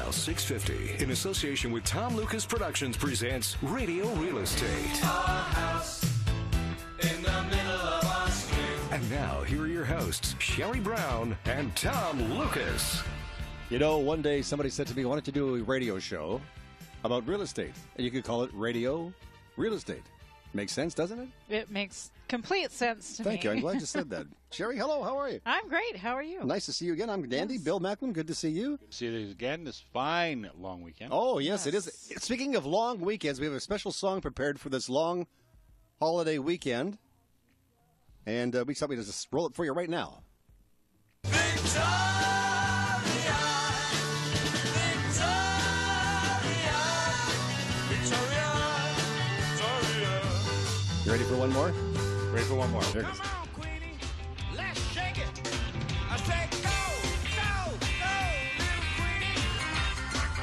Dial 650 in association with Tom Lucas Productions presents Radio Real Estate. Our house in the middle of our street. And now, here are your hosts, Sherry Brown and Tom Lucas. You know, one day somebody said to me, why don't you do a radio show about real estate? And you could call it Radio Real Estate. Makes sense, doesn't it? It makes complete sense to me. Thank you. I'm glad you said that. Sherry, hello. How are you? I'm great. How are you? Nice to see you again. I'm Dandy. Yes. Bill Macklin, good to see you. See you again this fine long weekend. Oh, yes, it is. Yes. Speaking of long weekends, we have a special song prepared for this long holiday weekend. And we thought we'd just roll it for you right now. You ready for one more? Ready for one more. There it is. Come on, Queenie, let's shake it. I said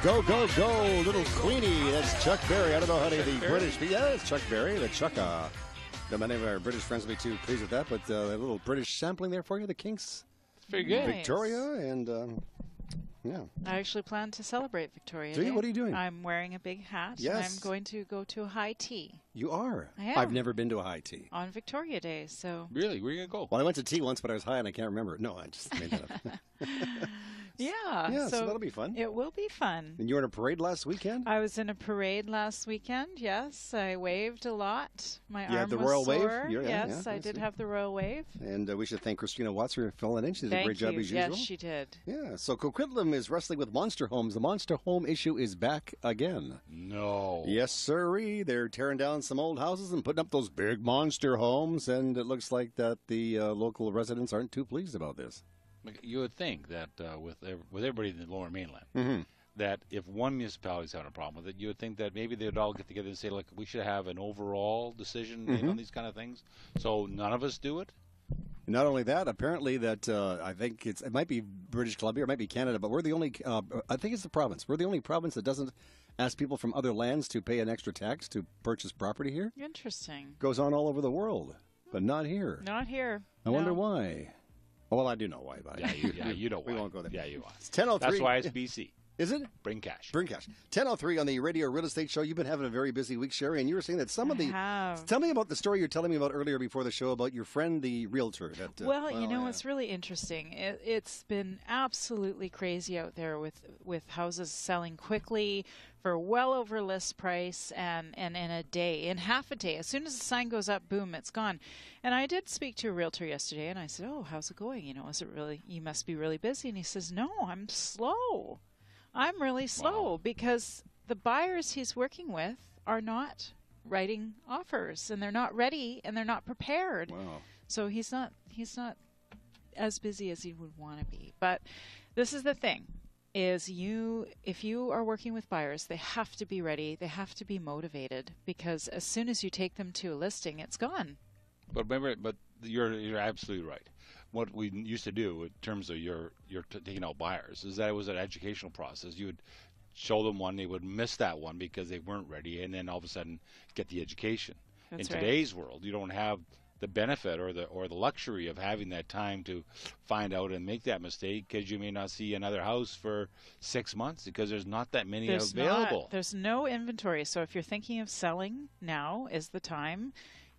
go, little Queenie. Go, little Queenie. That's Chuck Berry. I don't know how many of the British... Yeah, it's Chuck Berry. The Chuck... many of our British friends will be too pleased with that, but a little British sampling there for you. The Kinks. Very good. Nice. Victoria, and... yeah. I actually plan to celebrate Victoria Do you? Day. What are you doing? I'm wearing a big hat. Yes. And I'm going to go to a high tea You are. I am. I've never been to a high tea. on Victoria Day. So, Really? Where are you going to go? Well, I went to tea once, but I was high and I can't remember. No, I just made that up. yeah. Yeah, so that'll be fun. It will be fun. And you were in a parade last weekend? I was in a parade last weekend, yes. I waved a lot. My You had arm the was royal wave? sore. Yeah, Yes, yeah, I I did see. have the royal wave. And we should thank Christina Watts for filling in. She did a Thank great job you. as usual. Yes, she did. Yeah, so Coquitlam is wrestling with Monster Homes. The Monster Home issue is back again. No. Yes, sirree. They're tearing down some old houses and putting up those big monster homes, and it looks like that the local residents aren't too pleased about this. You would think that with everybody in the Lower Mainland, that if one municipality's having a problem with it, you would think that maybe they would all get together and say, look, we should have an overall decision made on these kind of things. So none of us do it. Not only that, apparently that I think it might be British Columbia, or it might be Canada, but we're the only, I think it's the province. We're the only province that doesn't ask people from other lands to pay an extra tax to purchase property here. Interesting. Goes on all over the world, but not here. Not here. I wonder No. why. Well, I do know why, but You know why. we won't go there. Yeah, you are. It's 10:03. That's why it's BC. Is it? Bring cash. Bring cash. 10:03 on the Radio Real Estate Show. You've been having a very busy week, Sherry, and you were saying that some of the... have. Tell me about the story you were telling me about earlier before the show about your friend, the realtor. That, Well, you know, yeah. it's really interesting. It's been absolutely crazy out there with houses selling quickly for well over list price and in a day, in half a day. As soon as the sign goes up, boom, it's gone. And I did speak to a realtor yesterday, and I said, oh, how's it going? You know, is it really, you must be really busy. And he says, no, I'm slow. I'm really slow because the buyers he's working with are not writing offers, and they're not ready, and they're not prepared. Wow. So he's not as busy as he would want to be. But this is the thing, is if you are working with buyers, they have to be ready, they have to be motivated, because as soon as you take them to a listing, it's gone. But remember, you're absolutely right. What we used to do in terms of your taking out buyers is that it was an educational process. You would show them one, they would miss that one because they weren't ready, and then all of a sudden get the education. That's in right. today's world, you don't have the benefit or the luxury of having that time to find out and make that mistake, because you may not see another house for 6 months because there's not that many available. There's no inventory. So if you're thinking of selling, now is the time.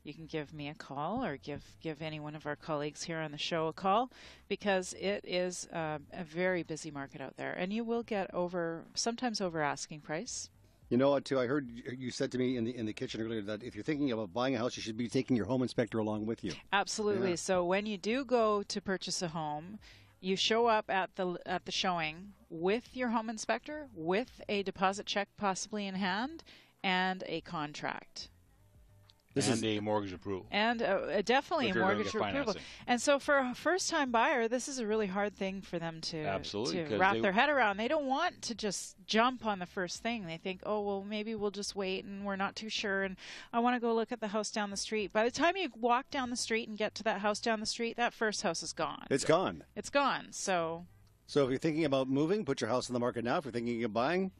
You can give me a call or give any one of our colleagues here on the show a call, because it is a very busy market out there, and you will get sometimes over asking price. You know what, too? I heard you said to me in the kitchen earlier that if you're thinking about buying a house, you should be taking your home inspector along with you. Absolutely. Yeah. So when you do go to purchase a home, you show up at the showing with your home inspector, with a deposit check possibly in hand, and a contract. And a mortgage approval. And definitely If a you're gonna mortgage get approval. financing. And so for a first-time buyer, this is a really hard thing for them to Absolutely, 'cause wrap their head around. They don't want to just jump on the first thing. They think, oh, well, maybe we'll just wait, and we're not too sure, and I want to go look at the house down the street. By the time you walk down the street and get to that house down the street, that first house is gone. It's gone. It's gone. So So if you're thinking about moving, put your house on the market now. If you're thinking of buying,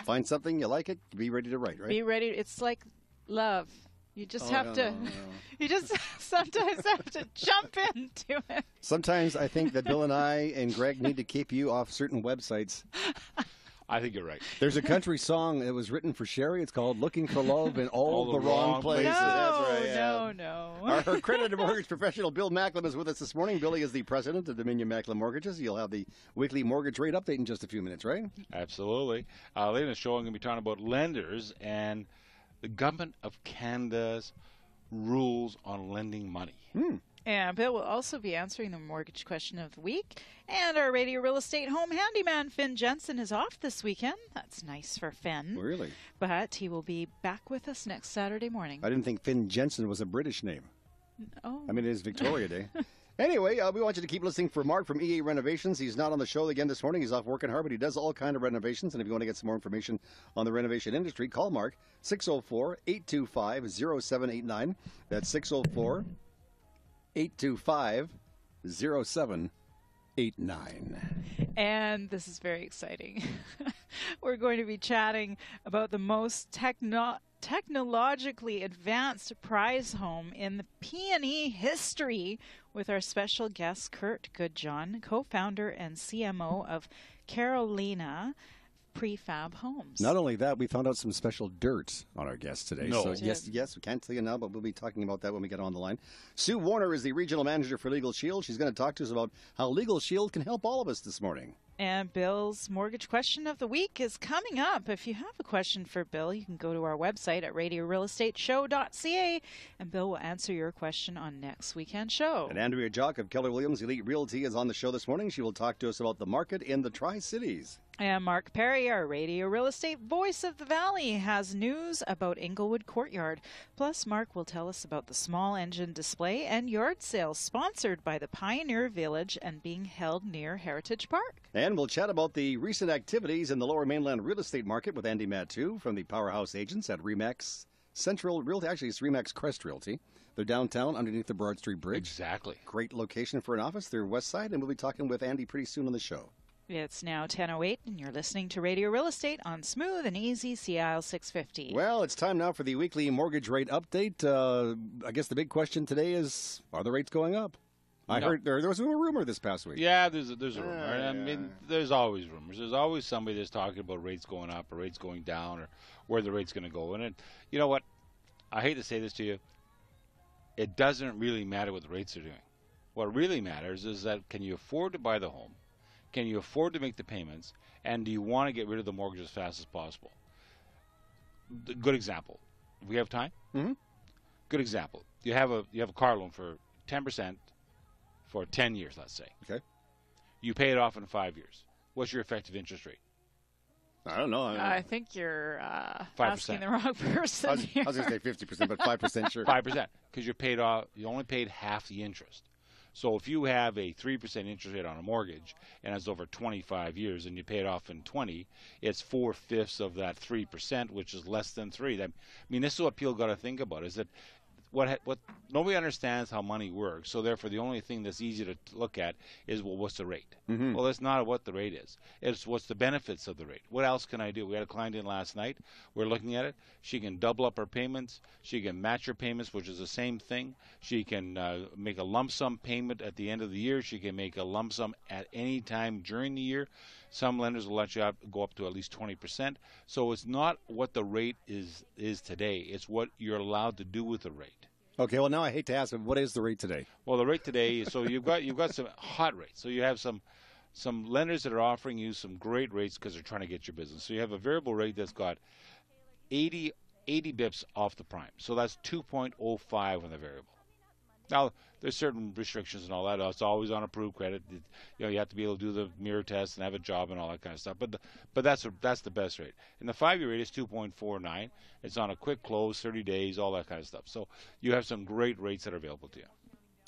find something you like it, be ready to write, right? be ready. It's like love. You just Oh, have no, to. no, no. You just sometimes have to jump into it. Sometimes I think that Bill and I and Greg need to keep you off certain websites. I think you're right. There's a country song that was written for Sherry. It's called "Looking for Love in All the Wrong Places." No, That's right. Yeah. no. Our accredited mortgage professional Bill Macklem is with us this morning. Billy is the president of Dominion Macklem Mortgages. You'll have the weekly mortgage rate update in just a few minutes, right? Absolutely. Later in the show, I'm going to be talking about lenders and the government of Canada's rules on lending money. And Bill will also be answering the mortgage question of the week. And our radio real estate home handyman, Finn Jensen, is off this weekend. That's nice for Finn. Really? But he will be back with us next Saturday morning. I didn't think Finn Jensen was a British name. Oh. I mean, it is Victoria Day. Anyway, we want you to keep listening for Mark from EA Renovations. He's not on the show again this morning. He's off working hard, but he does all kind of renovations. And if you want to get some more information on the renovation industry, call Mark, 604-825-0789. That's 604-825-0789. And this is very exciting. We're going to be chatting about the most technologically advanced prize home in the P&E history with our special guest, Kurt Goodjohn, co-founder and CMO of Carolina Prefab Homes. Not only that, we found out some special dirt on our guest today. No. So yes, we can't tell you now, but we'll be talking about that when we get on the line. Sue Warner is the regional manager for Legal Shield. She's going to talk to us about how Legal Shield can help all of us this morning. And Bill's mortgage question of the week is coming up. If you have a question for Bill, you can go to our website at radiorealestateshow.ca, and Bill will answer your question on next weekend's show. And Andrea Jock of Keller Williams Elite Realty is on the show this morning. She will talk to us about the market in the Tri-Cities. And Mark Perry, our radio real estate voice of the Valley, has news about Inglewood Courtyard. Plus, Mark will tell us about the small engine display and yard sale sponsored by the Pioneer Village and being held near Heritage Park. And we'll chat about the recent activities in the Lower Mainland real estate market with Andy Mattu from the Powerhouse Agents at RE/MAX Central Realty. Actually, it's RE/MAX Crest Realty. They're downtown underneath the Broad Street Bridge. Exactly. Great location for an office. They're west side, and we'll be talking with Andy pretty soon on the show. It's now 10:08, and you're listening to Radio Real Estate on Smooth and Easy CIL 650. Well, it's time now for the weekly mortgage rate update. I guess the big question today is, are the rates going up? I heard there was a rumor this past week. Yeah, there's a rumor. I mean, there's always rumors. There's always somebody that's talking about rates going up or rates going down or where the rate's going to go. And you know what? I hate to say this to you. It doesn't really matter what the rates are doing. What really matters is that can you afford to buy the home? Can you afford to make the payments? And do you want to get rid of the mortgage as fast as possible? Good example. If we have time? Mm-hmm. Good example. You have a car loan for 10% for 10 years, let's say. Okay. You pay it off in 5 years. What's your effective interest rate? I don't know. I think you're 5%. asking the wrong person. I was going to say 50%, but 5% sure. 5%, because you only paid half the interest. So if you have a 3% interest rate on a mortgage and it's over 25 years and you pay it off in 20, it's 4/5 of that 3%, which is less than 3. I mean, this is what people got to think about: is that what nobody understands how money works. So therefore, the only thing that's easy to look at is, well, what's the rate? Mm-hmm. Well, that's not what the rate is. It's what's the benefits of the rate. What else can I do? We had a client in last night. We're looking at it. She can double up her payments. She can match her payments, which is the same thing. She can make a lump sum payment at the end of the year. She can make a lump sum at any time during the year. Some lenders will let you go up to at least 20%. So it's not what the rate is today. It's what you're allowed to do with the rate. Okay, well, now I hate to ask, what is the rate today? Well, the rate today, so you've got some hot rates. So you have some lenders that are offering you some great rates because they're trying to get your business. So you have a variable rate that's got 80 bips off the prime. So that's 2.05 on the variable. Now, there's certain restrictions and all that. It's always on approved credit. You have to be able to do the mirror test and have a job and all that kind of stuff. But that's the best rate. And the 5-year rate is 2.49. It's on a quick close, 30 days, all that kind of stuff. So you have some great rates that are available to you.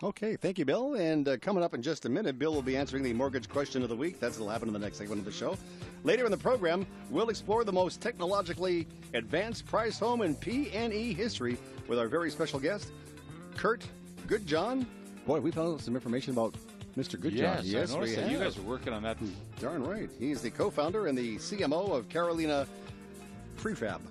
Okay, thank you, Bill. And coming up in just a minute, Bill will be answering the mortgage question of the week. That's what'll happen in the next segment of the show. Later in the program, we'll explore the most technologically advanced prize home in P&E history with our very special guest, Kurt Goodjohn. Boy, we found out some information about Mr. Goodjohn. Yes, I noticed that. You guys are working on that. Darn right. He's the co-founder and the CMO of Carolina Prefab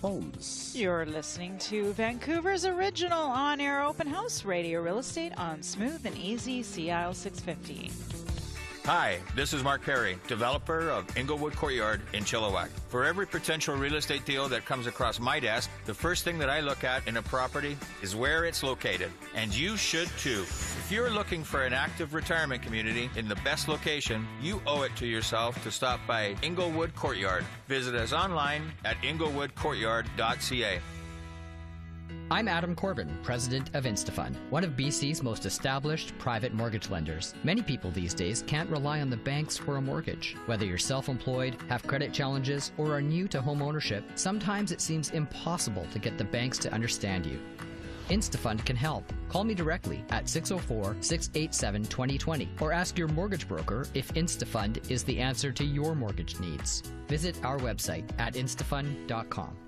Homes. You're listening to Vancouver's original on-air open house, Radio Real Estate on Smooth and Easy CIL 650. Hi, this is Mark Perry, developer of Inglewood Courtyard in Chilliwack. For every potential real estate deal that comes across my desk, the first thing that I look at in a property is where it's located. And you should too. If you're looking for an active retirement community in the best location, you owe it to yourself to stop by Inglewood Courtyard. Visit us online at inglewoodcourtyard.ca. I'm Adam Corbin, president of InstaFund, one of BC's most established private mortgage lenders. Many people these days can't rely on the banks for a mortgage. Whether you're self-employed, have credit challenges, or are new to home ownership, sometimes it seems impossible to get the banks to understand you. InstaFund can help. Call me directly at 604-687-2020 or ask your mortgage broker if InstaFund is the answer to your mortgage needs. Visit our website at instafund.com.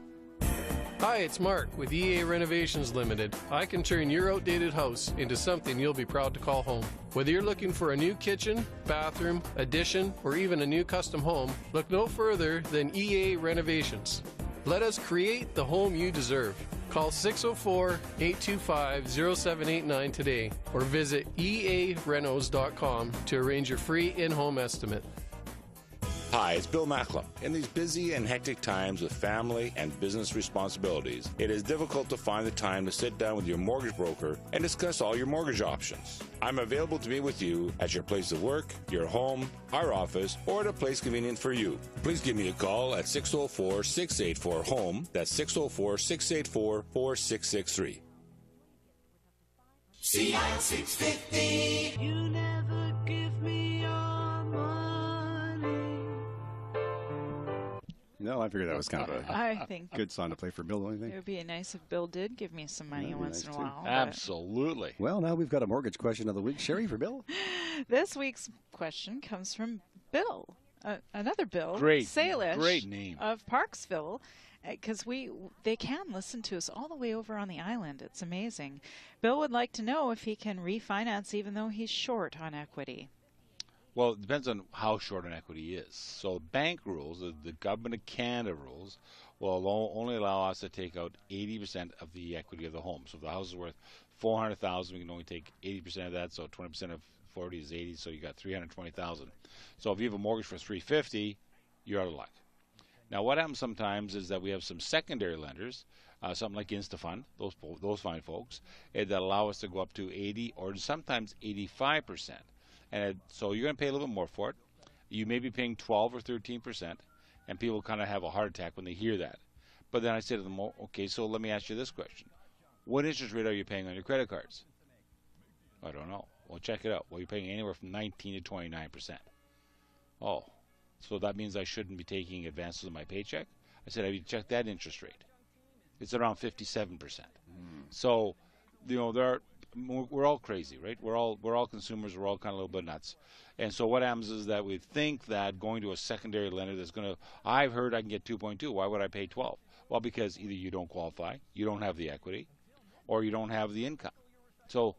Hi, it's Mark with EA Renovations Limited. I can turn your outdated house into something you'll be proud to call home. Whether you're looking for a new kitchen, bathroom, addition, or even a new custom home, look no further than EA Renovations. Let us create the home you deserve. Call 604-825-0789 today or visit earenos.com to arrange your free in-home estimate. Hi, it's Bill Macklem. In these busy and hectic times with family and business responsibilities, it is difficult to find the time to sit down with your mortgage broker and discuss all your mortgage options. I'm available to meet with you at your place of work, your home, our office, or at a place convenient for you. Please give me a call at 604-684-HOME. That's 604-684-4663. CI 650. You never give me your money. No, I figured that was kind of I think a good song to play for Bill, don't you it think? would be nice if Bill did give me some money That'd be once nice in a too. while. but- Absolutely. Well, now we've got a mortgage question of the week. Sherry for Bill? This week's question comes from Bill, another Bill, Great Salish name. of Parksville, because they can listen to us all the way over on the island. It's amazing. Bill would like to know if he can refinance even though he's short on equity. Well, it depends on how short an equity is. So bank rules, the Government of Canada rules, will only allow us to take out 80% of the equity of the home. So if the house is worth $400,000, we can only take 80% of that. So 20% of 40 is 80. So you got $320,000. So if you have a mortgage for $350,000, you're out of luck. Now, what happens sometimes is that we have some secondary lenders, something like InstaFund, those fine folks, that allow us to go up to 80 or sometimes 85%. And so you're going to pay a little bit more for it. You may be paying 12 or 13%, and people kind of have a heart attack when they hear that. But then I say to them, okay, so let me ask you this question. What interest rate are you paying on your credit cards? I don't know. Well, check it out. Well, you're paying anywhere from 19 to 29%. Oh, so that means I shouldn't be taking advances of my paycheck? I said, have you checked that interest rate? It's around 57%. So, we're all crazy, right? We're all consumers. We're all kind of a little bit nuts. And so what happens is that we think that going to a secondary lender that's going to, I've heard I can get 2.2. Why would I pay 12? Well, because either you don't qualify, you don't have the equity, or you don't have the income. So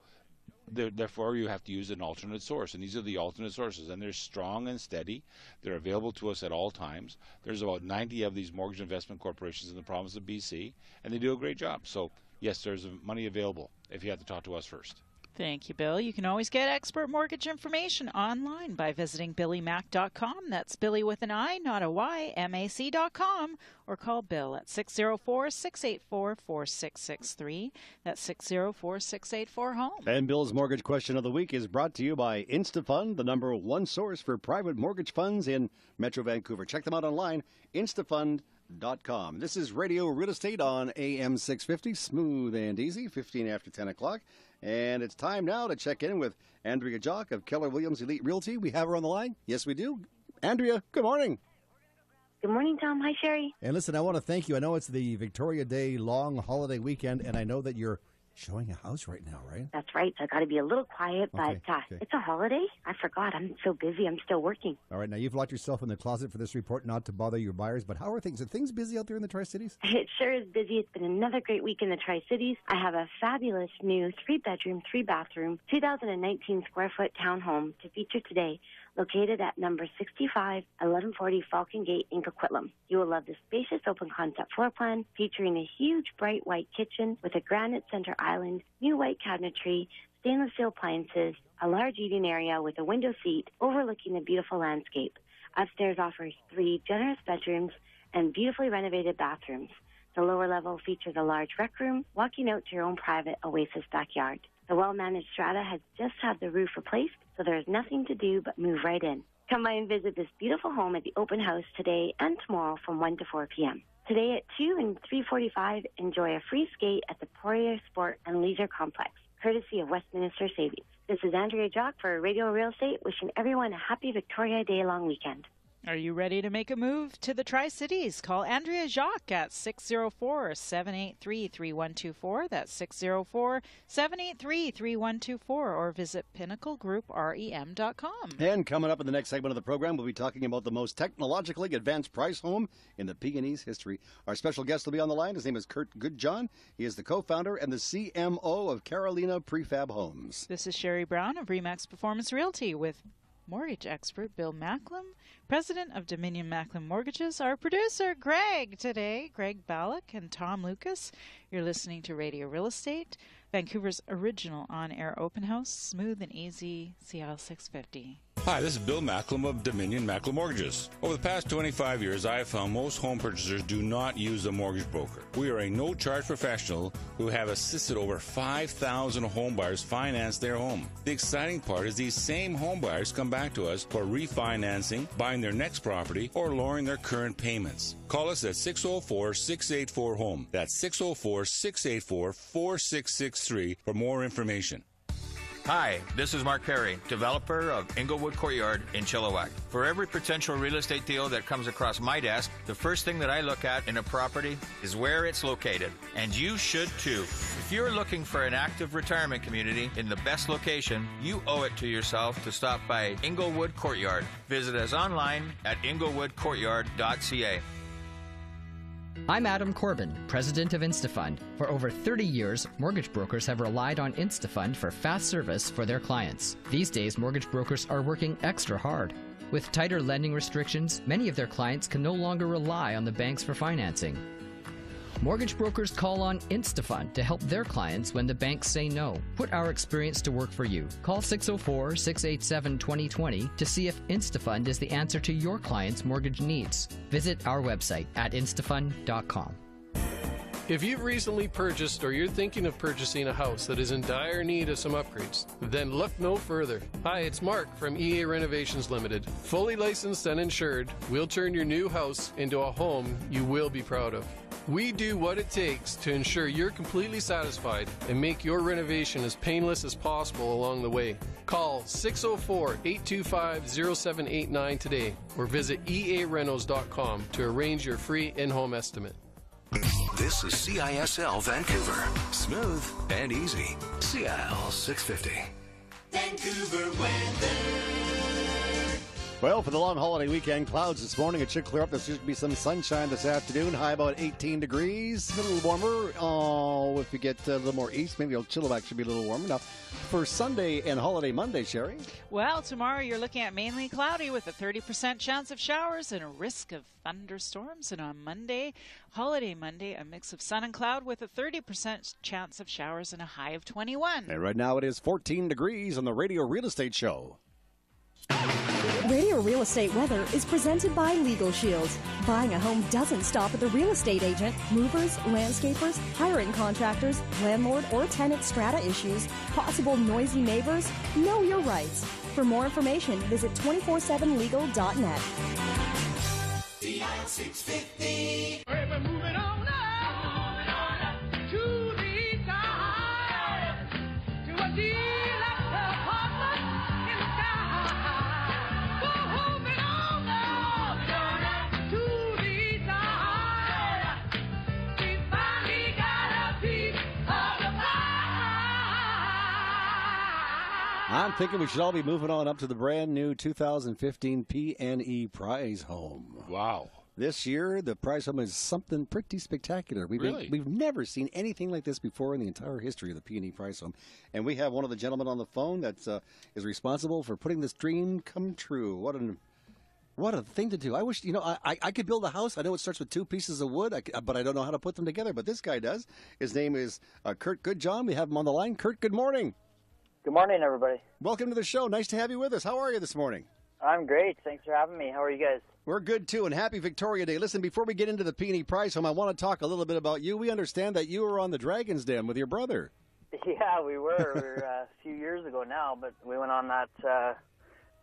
therefore, you have to use an alternate source. And these are the alternate sources. And they're strong and steady. They're available to us at all times. There's about 90 of these mortgage investment corporations in the province of BC, and they do a great job. So yes, there's money available if you have to talk to us first. Thank you, Bill. You can always get expert mortgage information online by visiting billymac.com. That's Billy with an I, not a Y, MAC.com. Or call Bill at 604-684-4663. That's 604-684-HOME. And Bill's mortgage question of the week is brought to you by InstaFund, the #1 source for private mortgage funds in Metro Vancouver. Check them out online, instafund.com. This is Radio Real Estate on AM 650, smooth and easy, 15 after 10 o'clock. And it's time now to check in with Andrea Jock of Keller Williams Elite Realty. We have her on the line. Yes, we do. Andrea, good morning. Good morning, Tom. Hi, Sherry. And listen, I want to thank you. I know it's the Victoria Day long holiday weekend, and I know that you're showing a house right now, right? That's right. So I got to be a little quiet, but okay. It's a holiday. I forgot. I'm so busy. I'm still working. All right. Now, you've locked yourself in the closet for this report, not to bother your buyers, but how are things? Are things busy out there in the Tri-Cities? It sure is busy. It's been another great week in the Tri-Cities. I have a fabulous new 3-bedroom, 3-bathroom, 2019 square foot townhome to feature today, located at number 65, 1140 Falcon Gate in Coquitlam. You will love the spacious open concept floor plan featuring a huge bright white kitchen with a granite center island, new white cabinetry, stainless steel appliances, a large eating area with a window seat overlooking the beautiful landscape. Upstairs offers 3 generous bedrooms and beautifully renovated bathrooms. The lower level features a large rec room, walking out to your own private oasis backyard. The well-managed strata has just had the roof replaced, so there is nothing to do but move right in. Come by and visit this beautiful home at the open house today and tomorrow from 1 to 4 p.m. Today at 2 and 3:45, enjoy a free skate at the Poirier Sport and Leisure Complex, courtesy of Westminster Savings. This is Andrea Jock for Radio Real Estate, wishing everyone a happy Victoria Day long weekend. Are you ready to make a move to the Tri-Cities? Call Andrea Jacques at 604-783-3124. That's 604-783-3124. Or visit pinnaclegrouprem.com. And coming up in the next segment of the program, we'll be talking about the most technologically advanced price home in the PNE's history. Our special guest will be on the line. His name is Kurt Goodjohn. He is the co-founder and the CMO of Carolina Prefab Homes. This is Sherry Brown of Remax Performance Realty with mortgage expert Bill Macklem, president of Dominion Macklem Mortgages, our producer Greg today, Greg Ballack and Tom Lucas. You're listening to Radio Real Estate, Vancouver's original on-air open house, smooth and easy, CL 650. Hi, this is Bill Macklem of Dominion Macklem Mortgages. Over the past 25 years, I have found most home purchasers do not use a mortgage broker. We are a no-charge professional who have assisted over 5,000 home buyers finance their home. The exciting part is these same home buyers come back to us for refinancing, buying their next property, or lowering their current payments. Call us at 604-684-HOME. That's 604-684-4663 for more information. Hi, this is Mark Perry, developer of Inglewood Courtyard in Chilliwack. For every potential real estate deal that comes across my desk, the first thing that I look at in a property is where it's located. And you should too. If you're looking for an active retirement community in the best location, you owe it to yourself to stop by Inglewood Courtyard. Visit us online at inglewoodcourtyard.ca. I'm Adam Corbin, president of InstaFund. For over 30 years, mortgage brokers have relied on InstaFund for fast service for their clients. These days, mortgage brokers are working extra hard. With tighter lending restrictions, many of their clients can no longer rely on the banks for financing. Mortgage brokers call on InstaFund to help their clients when the banks say no. Put our experience to work for you. Call 604-687-2020 to see if InstaFund is the answer to your client's mortgage needs. Visit our website at instafund.com. If you've recently purchased or you're thinking of purchasing a house that is in dire need of some upgrades, then look no further. Hi, it's Mark from EA Renovations Limited. Fully licensed and insured, we'll turn your new house into a home you will be proud of. We do what it takes to ensure you're completely satisfied and make your renovation as painless as possible along the way. Call 604-825-0789 today or visit earenos.com to arrange your free in-home estimate. This is CISL Vancouver. Smooth and easy. CIL 650. Vancouver weather. Well, for the long holiday weekend, clouds this morning. It should clear up. There should be some sunshine this afternoon. High about 18 degrees. A little warmer. Oh, if you get a little more east, maybe Chilliwack should be a little warmer. Now, for Sunday and holiday Monday, Sherry? Well, tomorrow you're looking at mainly cloudy with a 30% chance of showers and a risk of thunderstorms. And on Monday, holiday Monday, a mix of sun and cloud with a 30% chance of showers and a high of 21. And right now it is 14 degrees on the Radio Real Estate Show. Radio Real Estate weather is presented by Legal Shield. Buying a home doesn't stop at the real estate agent. Movers, landscapers, hiring contractors, landlord or tenant strata issues, possible noisy neighbors. Know your rights. For more information, visit 247legal.net. CIL 650. We're moving on up to the side, to a deluxe apartment in the sky. We're moving on up to the side. We finally got a piece of the pie. I'm thinking we should all be moving on up to the brand new 2015 PNE Prize Home. Wow. This year, the Prize Home is something pretty spectacular. We've never seen anything like this before in the entire history of the PNE Prize Home. And we have one of the gentlemen on the phone that is responsible for putting this dream come true. What a thing to do. I wish, I could build a house. I know it starts with 2 pieces of wood, but I don't know how to put them together. But this guy does. His name is Kurt Goodjohn. We have him on the line. Kurt, good morning. Good morning, everybody. Welcome to the show. Nice to have you with us. How are you this morning? I'm great. Thanks for having me. How are you guys? We're good, too, and happy Victoria Day. Listen, before we get into the Peony Prize Home, I want to talk a little bit about you. We understand that you were on the Dragon's Den with your brother. Yeah, we were. We were a few years ago now, but we went on that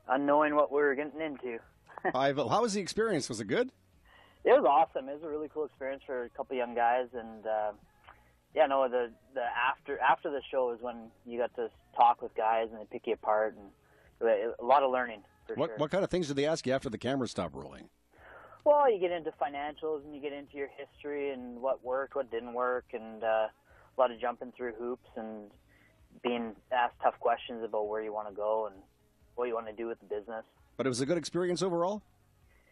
unknowing what we were getting into. How was the experience? Was it good? It was awesome. It was a really cool experience for a couple young guys, and the after the show is when you got to talk with guys and they pick you apart, and a lot of learning. For sure. What kind of things did they ask you after the cameras stopped rolling? Well, you get into financials and you get into your history and what worked, what didn't work, and a lot of jumping through hoops and being asked tough questions about where you want to go and what you want to do with the business. But it was a good experience overall?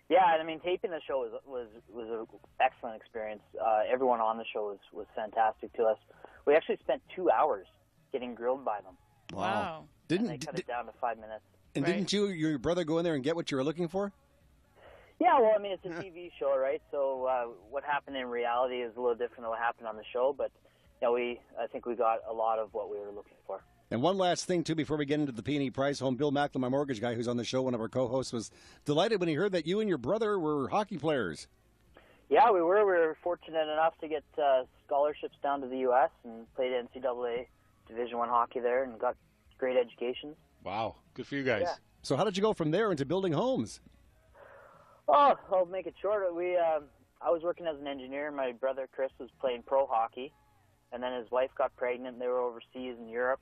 Yeah, I mean, taping the show was an excellent experience. Everyone on the show was fantastic to us. We actually spent 2 hours getting grilled by them. Wow. And they cut it down to 5 minutes. And didn't your brother go in there and get what you were looking for? Yeah, well, I mean, it's a TV show, right? So what happened in reality is a little different than what happened on the show, but I think we got a lot of what we were looking for. And one last thing, too, before we get into the Peony Prize Home, Bill Macklin, my mortgage guy who's on the show, one of our co-hosts, was delighted when he heard that you and your brother were hockey players. Yeah, we were. We were fortunate enough to get scholarships down to the U.S. and played NCAA Division I hockey there and got great educations. Wow, good for you guys. Yeah. So how did you go from there into building homes? Oh, I'll make it short. I was working as an engineer. My brother Chris was playing pro hockey, and then his wife got pregnant. They were overseas in Europe,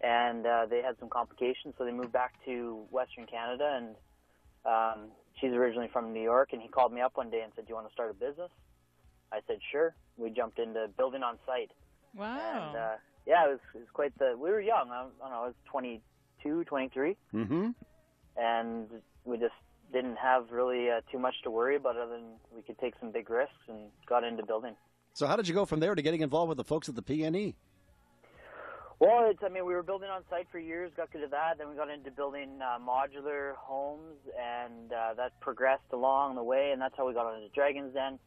and they had some complications, so they moved back to Western Canada. And she's originally from New York, and he called me up one day and said, "Do you want to start a business?" I said, "Sure." We jumped into building on site. Wow. And yeah, it was quite the. We were young. I don't know. I was 22, 23. Mm-hmm. And we just didn't have really too much to worry about other than we could take some big risks and got into building. So how did you go from there to getting involved with the folks at the PNE? Well, we were building on site for years, got good at that. Then we got into building modular homes, and that progressed along the way, and that's how we got into Dragon's Den.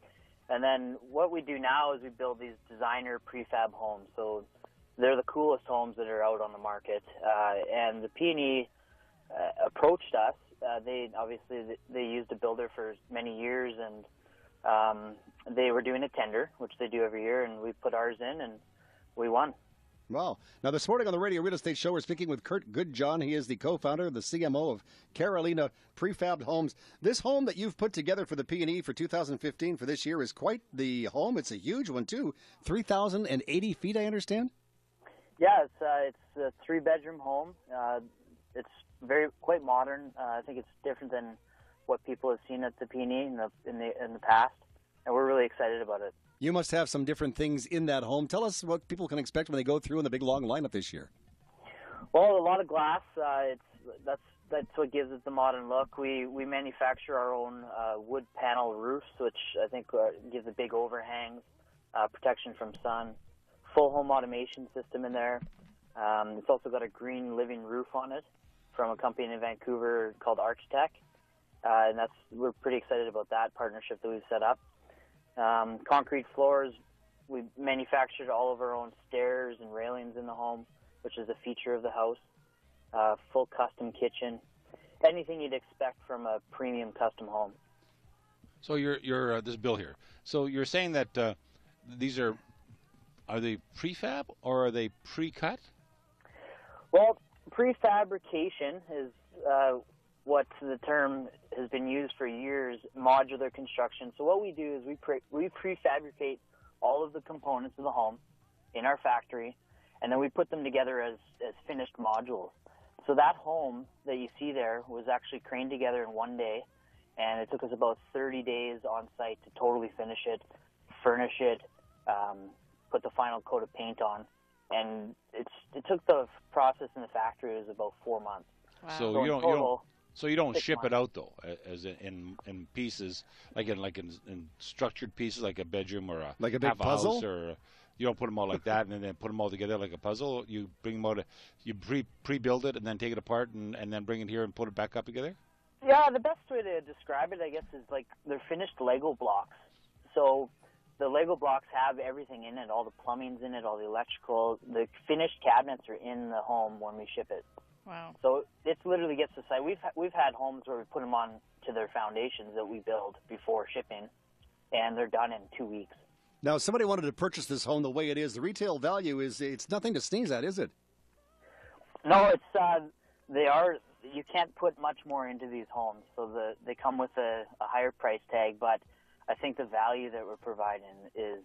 And then what we do now is we build these designer prefab homes. So they're the coolest homes that are out on the market. And the PNE approached us. They used a builder for many years, and they were doing a tender, which they do every year, and we put ours in, and we won. Wow. Now, this morning on the Radio Real Estate Show, we're speaking with Kurt Goodjohn. He is the co-founder, the CMO of Carolina Prefab Homes. This home that you've put together for the P&E for 2015 for this year is quite the home. It's a huge one, too. 3,080 feet, I understand? Yeah, it's a three-bedroom home. It's quite modern. I think it's different than what people have seen at the P&E in the past, and we're really excited about it. You must have some different things in that home. Tell us what people can expect when they go through in the big long lineup this year. Well, a lot of glass. That's what gives it the modern look. We manufacture our own wood panel roofs, which I think gives a big overhangs, protection from sun. Full home automation system in there. It's also got a green living roof on it from a company in Vancouver called Archtech, and we're pretty excited about that partnership that we've set up. Concrete floors. We manufactured all of our own stairs and railings in the home, which is a feature of the house. Full custom kitchen. Anything you'd expect from a premium custom home. So you're this is Bill here. So you're saying that these are they prefab or are they pre-cut? Well, prefabrication is what the term has been used for years, modular construction. So what we do is we prefabricate all of the components of the home in our factory, and then we put them together as finished modules. So that home that you see there was actually craned together in one day, and it took us about 30 days on site to totally finish it, furnish it, put the final coat of paint on, and it took the process in the factory. It was about 4 months. Wow. So you don't ship it out though, as in pieces, like in structured pieces, like a bedroom or like a big half puzzle, house, or you don't put them all like that and then put them all together like a puzzle. You bring them out, you pre-build it and then take it apart and then bring it here and put it back up together. Yeah, the best way to describe it, I guess, is like they're finished Lego blocks. So the Lego blocks have everything in it. All the plumbing's in it, all the electrical. The finished cabinets are in the home when we ship it. Wow. So it literally gets to site. We've had homes where we put them on to their foundations that we build before shipping, and they're done in 2 weeks. Now, if somebody wanted to purchase this home the way it is, the retail value it's nothing to sneeze at, is it? No, you can't put much more into these homes, so they come with a higher price tag, but I think the value that we're providing is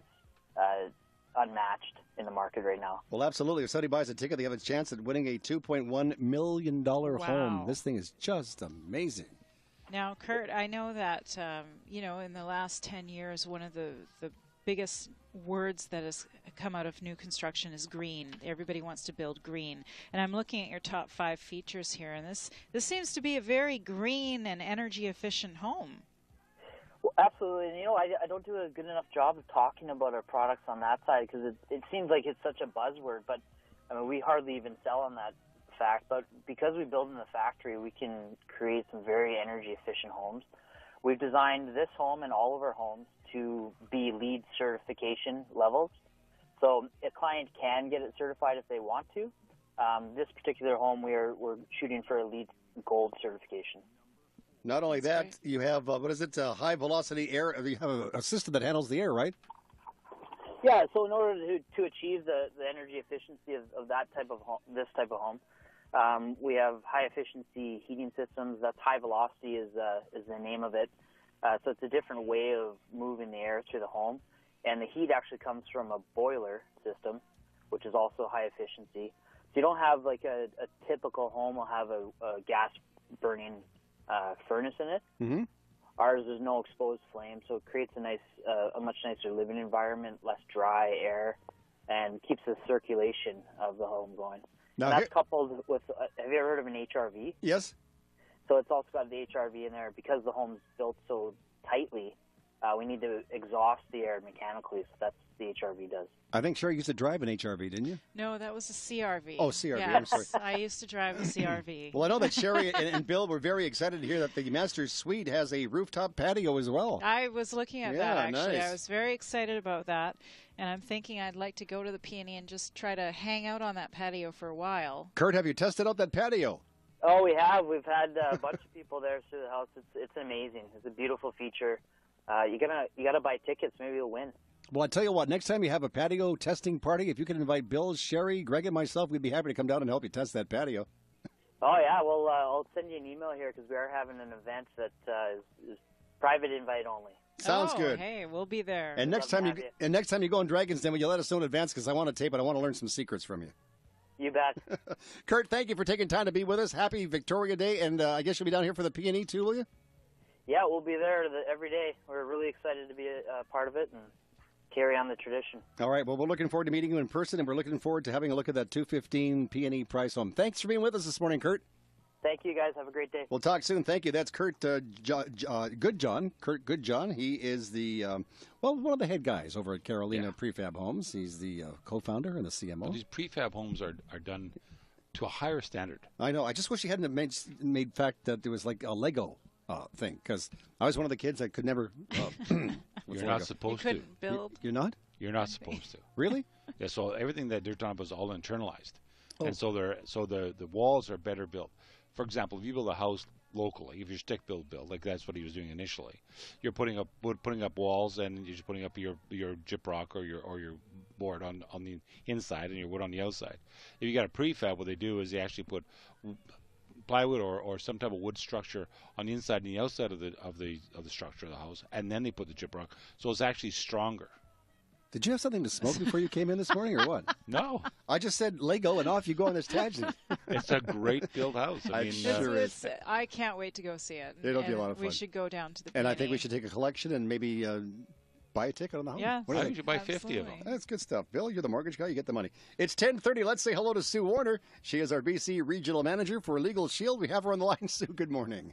unmatched in the market right now. Well, absolutely. If somebody buys a ticket, they have a chance at winning a $2.1 million home. This thing is just amazing. Now, Kurt, I know that, in the last 10 years, one of the biggest words that has come out of new construction is green. Everybody wants to build green. And I'm looking at your top 5 features here, and this seems to be a very green and energy-efficient home. Well, absolutely. And, I don't do a good enough job of talking about our products on that side because it seems like it's such a buzzword, but we hardly even sell on that fact. But because we build in the factory, we can create some very energy-efficient homes. We've designed this home and all of our homes to be LEED certification levels. So a client can get it certified if they want to. This particular home, we're shooting for a LEED Gold certification. Not only that, you have, high velocity air. You have a system that handles the air, right? Yeah, so in order to achieve the energy efficiency of this type of home, we have high efficiency heating systems. That's high velocity is the name of it. So it's a different way of moving the air through the home. And the heat actually comes from a boiler system, which is also high efficiency. So you don't have like a typical home will have a gas burning furnace in it. Mm-hmm. Ours is no exposed flame, so it creates a much nicer living environment, less dry air, and keeps the circulation of the home going. Now, and that's coupled with, have you ever heard of an HRV? Yes. So it's also got the HRV in there. Because the home's built so tightly, we need to exhaust the air mechanically, so that's what the HRV does. I think Sherry used to drive an HRV, didn't you? No, that was a CRV. Oh, CRV, Yes, I'm sorry. I used to drive a CRV. Well, I know that Sherry and Bill were very excited to hear that the Master Suite has a rooftop patio as well. I was looking at Yeah, that, actually. nice. I was very excited about that, and I'm thinking I'd like to go to the Peony and just try to hang out on that patio for a while. Kurt, have you tested out that patio? Oh, we have. We've had a bunch of people there through the house. It's amazing. It's a beautiful feature. You gotta buy tickets. Maybe you'll win. Well, I tell you what, next time you have a patio testing party, if you can invite Bill, Sherry, Greg, and myself, we'd be happy to come down and help you test that patio. Oh, yeah. Well, I'll send you an email here because we are having an event that is private invite only. Sounds good. Hey, we'll be there. And next time you go in Dragon's Den, will you let us know in advance? Because I want to tape it. I want to learn some secrets from you. You bet. Kurt, thank you for taking time to be with us. Happy Victoria Day, and I guess you'll be down here for the P&E too, will you? Yeah, we'll be there every day. We're really excited to be a part of it and carry on the tradition. All right. Well, we're looking forward to meeting you in person, and we're looking forward to having a look at that $215 P&E price home. Thanks for being with us this morning, Kurt. Thank you, guys. Have a great day. We'll talk soon. Thank you. That's Kurt Goodjohn. Kurt Goodjohn. He is the, one of the head guys over at Carolina Prefab Homes. He's the co-founder and the CMO. Well, these prefab homes are done to a higher standard. I know. I just wish he hadn't made fact that there was like a Lego thing, because I was one of the kids that could never. You're not supposed to. You couldn't build. You're not? You're not supposed to. Really? Yeah. So everything that they're talking about is all internalized, and so the walls are better built. For example, if you build a house locally, if you're stick build, like that's what he was doing initially, you're putting up walls, and you're just putting up your gyprock or your board on the inside and your wood on the outside. If you got a prefab, what they do is they actually put plywood or some type of wood structure on the inside and the outside of the structure of the house, and then they put the gyprock, so it's actually stronger. Did you have something to smoke before you came in this morning, or what? No. I just said Lego, and off you go on this tangent. It's a great built house. I mean, I can't wait to go see it. It'll be a lot of fun. We should go down to the And I Peony. think we should take a collection and maybe buy a ticket on the home. Yeah, What do you I think? think you buy 50 of them. That's good stuff. Bill, you're the mortgage guy. You get the money. It's 10:30. Let's say hello to Sue Warner. She is our BC Regional Manager for Legal Shield. We have her on the line. Sue, good morning.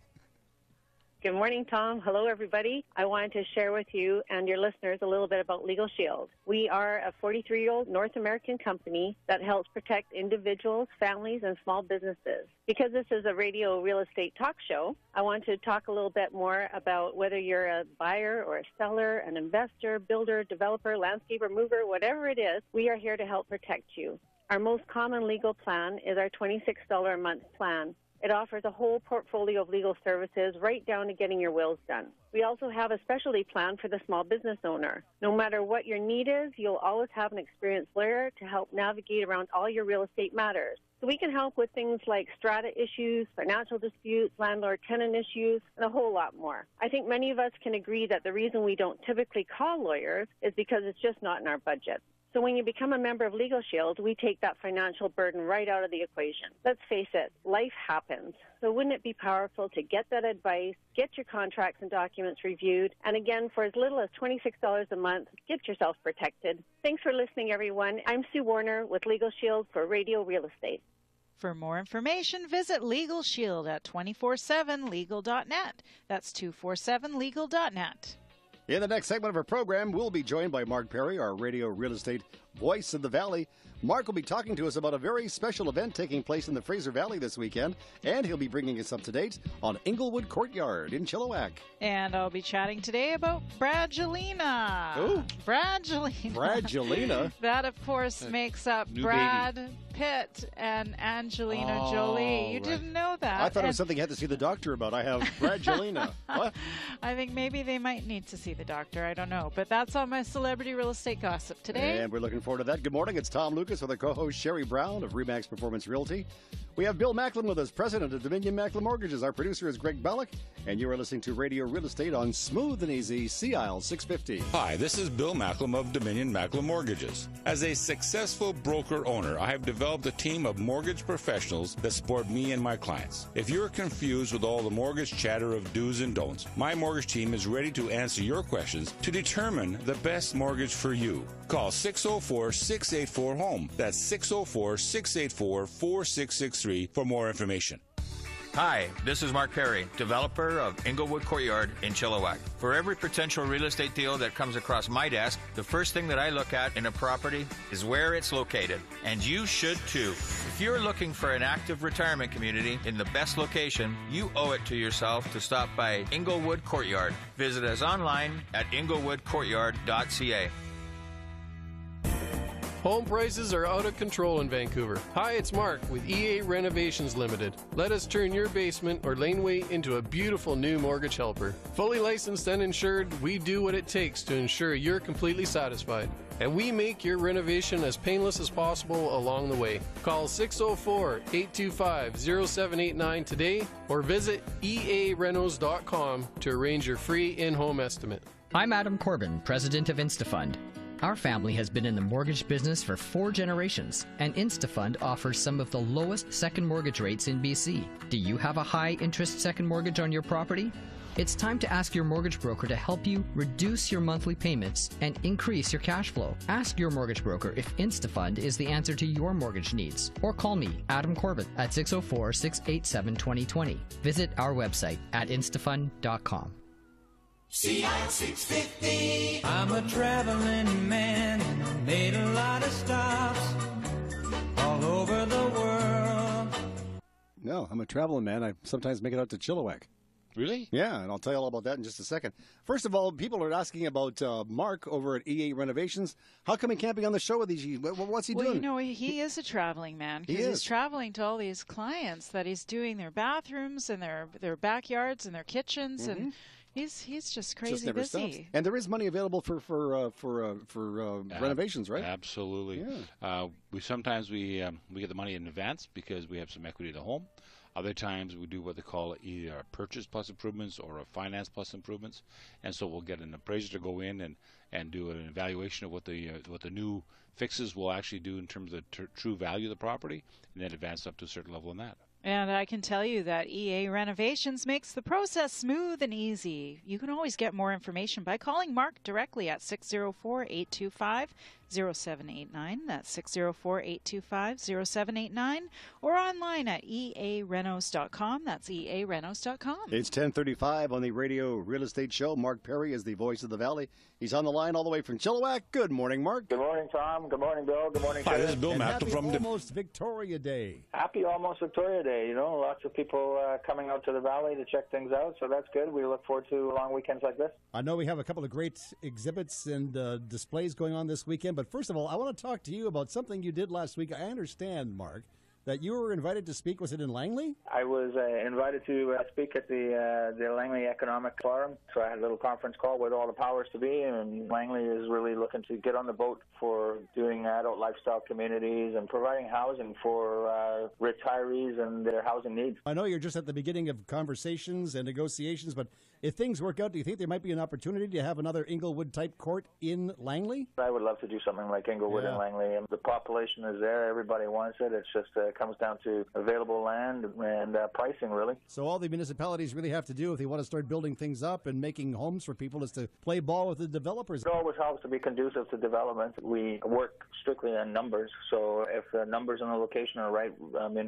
Good morning, Tom. Hello, everybody. I wanted to share with you and your listeners a little bit about Legal Shield. We are a 43-year-old North American company that helps protect individuals, families, and small businesses. Because this is a radio real estate talk show, I want to talk a little bit more about whether you're a buyer or a seller, an investor, builder, developer, landscaper, mover, whatever it is, we are here to help protect you. Our most common legal plan is our $26 a month plan. It offers a whole portfolio of legal services right down to getting your wills done. We also have a specialty plan for the small business owner. No matter what your need is, you'll always have an experienced lawyer to help navigate around all your real estate matters. So we can help with things like strata issues, financial disputes, landlord-tenant issues, and a whole lot more. I think many of us can agree that the reason we don't typically call lawyers is because it's just not in our budget. So when you become a member of Legal Shield, we take that financial burden right out of the equation. Let's face it, life happens. So wouldn't it be powerful to get that advice, get your contracts and documents reviewed, and again, for as little as $26 a month, get yourself protected. Thanks for listening, everyone. I'm Sue Warner with Legal Shield for Radio Real Estate. For more information, visit Legal Shield at 247legal.net. That's 247legal.net. In the next segment of our program, we'll be joined by Mark Perry, our radio real estate voice of the Valley. Mark will be talking to us about a very special event taking place in the Fraser Valley this weekend, and he'll be bringing us up to date on Inglewood Courtyard in Chilliwack. And I'll be chatting today about Bradgelina. Ooh. Bradgelina. Bradgelina? That, of course, makes up New Brad baby. Pitt and Angelina Oh, Jolie. You right. didn't know that. I thought it was something you had to see the doctor about. I have Bradgelina. What? I think maybe they might need to see the doctor. I don't know. But that's on my celebrity real estate gossip today. And we're looking forward to that. Good morning. It's Tom Lucas with our co-host Sherry Brown of RE/MAX Performance Realty. We have Bill Macklin with us, president of Dominion Macklin Mortgages. Our producer is Greg Bellick, and you are listening to Radio Real Estate on Smooth and Easy, CIL 650. Hi, this is Bill Macklin of Dominion Macklin Mortgages. As a successful broker owner, I have developed a team of mortgage professionals that support me and my clients. If you're confused with all the mortgage chatter of do's and don'ts, my mortgage team is ready to answer your questions to determine the best mortgage for you. Call 604-684-HOME. That's 604-684-4663 for more information. Hi, this is Mark Perry, developer of Inglewood Courtyard in Chilliwack. For every potential real estate deal that comes across my desk, the first thing that I look at in a property is where it's located. And you should too. If you're looking for an active retirement community in the best location, you owe it to yourself to stop by Inglewood Courtyard. Visit us online at inglewoodcourtyard.ca. Home prices are out of control in Vancouver. Hi, it's Mark with EA Renovations Limited. Let us turn your basement or laneway into a beautiful new mortgage helper. Fully licensed and insured, we do what it takes to ensure you're completely satisfied. And we make your renovation as painless as possible along the way. Call 604-825-0789 today or visit earenos.com to arrange your free in-home estimate. I'm Adam Corbin, president of InstaFund. Our family has been in the mortgage business for 4 generations, and InstaFund offers some of the lowest second mortgage rates in BC. Do you have a high-interest second mortgage on your property? It's time to ask your mortgage broker to help you reduce your monthly payments and increase your cash flow. Ask your mortgage broker if InstaFund is the answer to your mortgage needs. Or call me, Adam Corbett, at 604-687-2020. Visit our website at instafund.com. CIL 650. I'm a traveling man and made a lot of stops all over the world. No, I'm a traveling man. I sometimes make it out to Chilliwack. Really? Yeah, and I'll tell you all about that in just a second. First of all, people are asking about Mark over at EA Renovations. How come he can't be on the show with these? What's he doing? Well, you know, he is a traveling man because he's traveling to all these clients that he's doing their bathrooms and their backyards and their kitchens and. He's just crazy never busy. Stops. And there is money available for renovations, right? Absolutely. Yeah. We sometimes we get the money in advance because we have some equity in the home. Other times we do what they call either a purchase plus improvements or a finance plus improvements, and so we'll get an appraiser to go in and do an evaluation of what the new fixes will actually do in terms of the true value of the proproperty, and then advance up to a certain level in that. And I can tell you that EA Renovations makes the process smooth and easy. You can always get more information by calling Mark directly at 604-825-0789. That's 604-825-0789. Or online at earenos.com. That's earenos.com. It's 10:35 on the Radio Real Estate Show. Mark Perry is the voice of the Valley. He's on the line all the way from Chilliwack. Good morning, Mark. Good morning, Tom. Good morning, Bill. Good morning, Hi, Sheriff. this is Bill Macklin from Almost Victoria Day. Happy Almost Victoria Day. You know, lots of people coming out to the Valley to check things out, so that's good. We look forward to long weekends like this. I know we have a couple of great exhibits and displays going on this weekend, but first of all, I want to talk to you about something you did last week. I understand, Mark, that you were invited to speak. Was it in Langley? I was invited to speak at the Langley Economic Forum, so I had a little conference call with all the powers to be, and Langley is really looking to get on the boat for doing adult lifestyle communities and providing housing for retirees and their housing needs. I know you're just at the beginning of conversations and negotiations, but if things work out, do you think there might be an opportunity to have another Inglewood-type court in Langley? I would love to do something like Inglewood and Langley. The population is there. Everybody wants it. It's just comes down to available land and pricing, really. So all the municipalities really have to do if they want to start building things up and making homes for people is to play ball with the developers. It always helps to be conducive to development. We work strictly on numbers, so if the numbers and the location are right,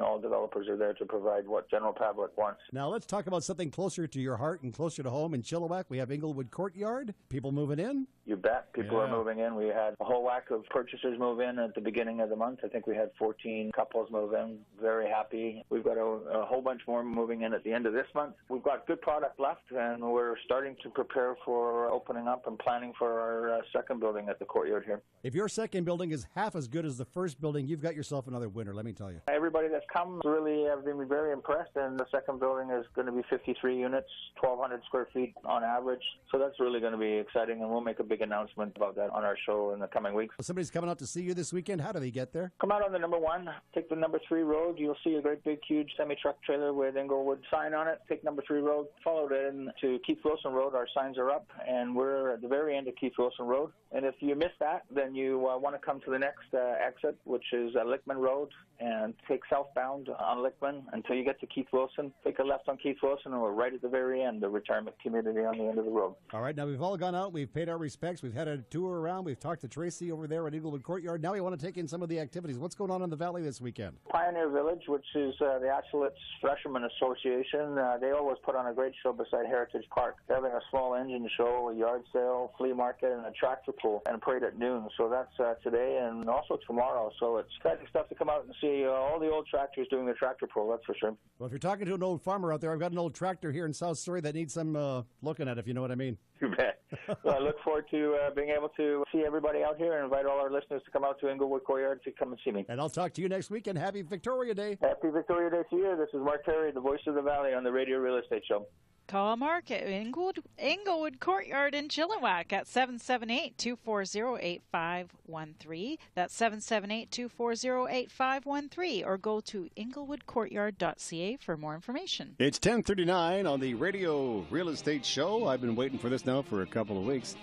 all developers are there to provide what general public wants. Now let's talk about something closer to your heart and closer to home in Chilliwack. We have Inglewood Courtyard. People moving in. You bet. People are moving in. We had a whole whack of purchasers move in at the beginning of the month. I think we had 14 couples move in. Very happy. We've got a whole bunch more moving in at the end of this month. We've got good product left, and we're starting to prepare for opening up and planning for our second building at the courtyard here. If your second building is half as good as the first building, you've got yourself another winner, let me tell you. Everybody that's come really have been very impressed, and the second building is going to be 53 units, 1,200 square feet on average. So that's really going to be exciting, and we'll make a big announcement about that on our show in the coming weeks. If somebody's coming out to see you this weekend, how do they get there? Come out on the number 1, take the number 3 road. You'll see a great big huge semi-truck trailer with Inglewood sign on it. Take number 3 road, follow it in to Keith Wilson Road. Our signs are up, and we're at the very end of Keith Wilson Road. And if you miss that, then you want to come to the next exit, which is Lickman Road, and take southbound on Lickman until you get to Keith Wilson. Take a left on Keith Wilson, and we're right at the very end, the retirement community on the end of the road. All right, now we've all gone out, we've paid our respects, we've had a tour around, we've talked to Tracy over there at Inglewood Courtyard. Now we want to take in some of the activities. What's going on in the Valley this weekend? Pioneer Village, which is the Atzolitz Fishermen Association, they always put on a great show beside Heritage Park. They're having a small engine show, a yard sale, flea market, and a tractor pull, and a parade at noon. So that's today and also tomorrow. So it's exciting stuff to come out and see all the old tractors doing the tractor pull, that's for sure. Well, if you're talking to an old farmer out there, I've got an old tractor here in South Surrey that needs some looking at, if you know what I mean. You bet. Well, I look forward to being able to see everybody out here and invite all our listeners to come out to Inglewood Courtyard to come and see me. And I'll talk to you next week, and happy Victoria Day. Happy Victoria Day to you. This is Mark Terry, the voice of the Valley on the Radio Real Estate Show. Call Mark at Inglewood Courtyard in Chilliwack at 778-240-8513. That's 778-240-8513. Or go to inglewoodcourtyard.ca for more information. It's 10:39 on the Radio Real Estate Show. I've been waiting for this now for a couple of weeks.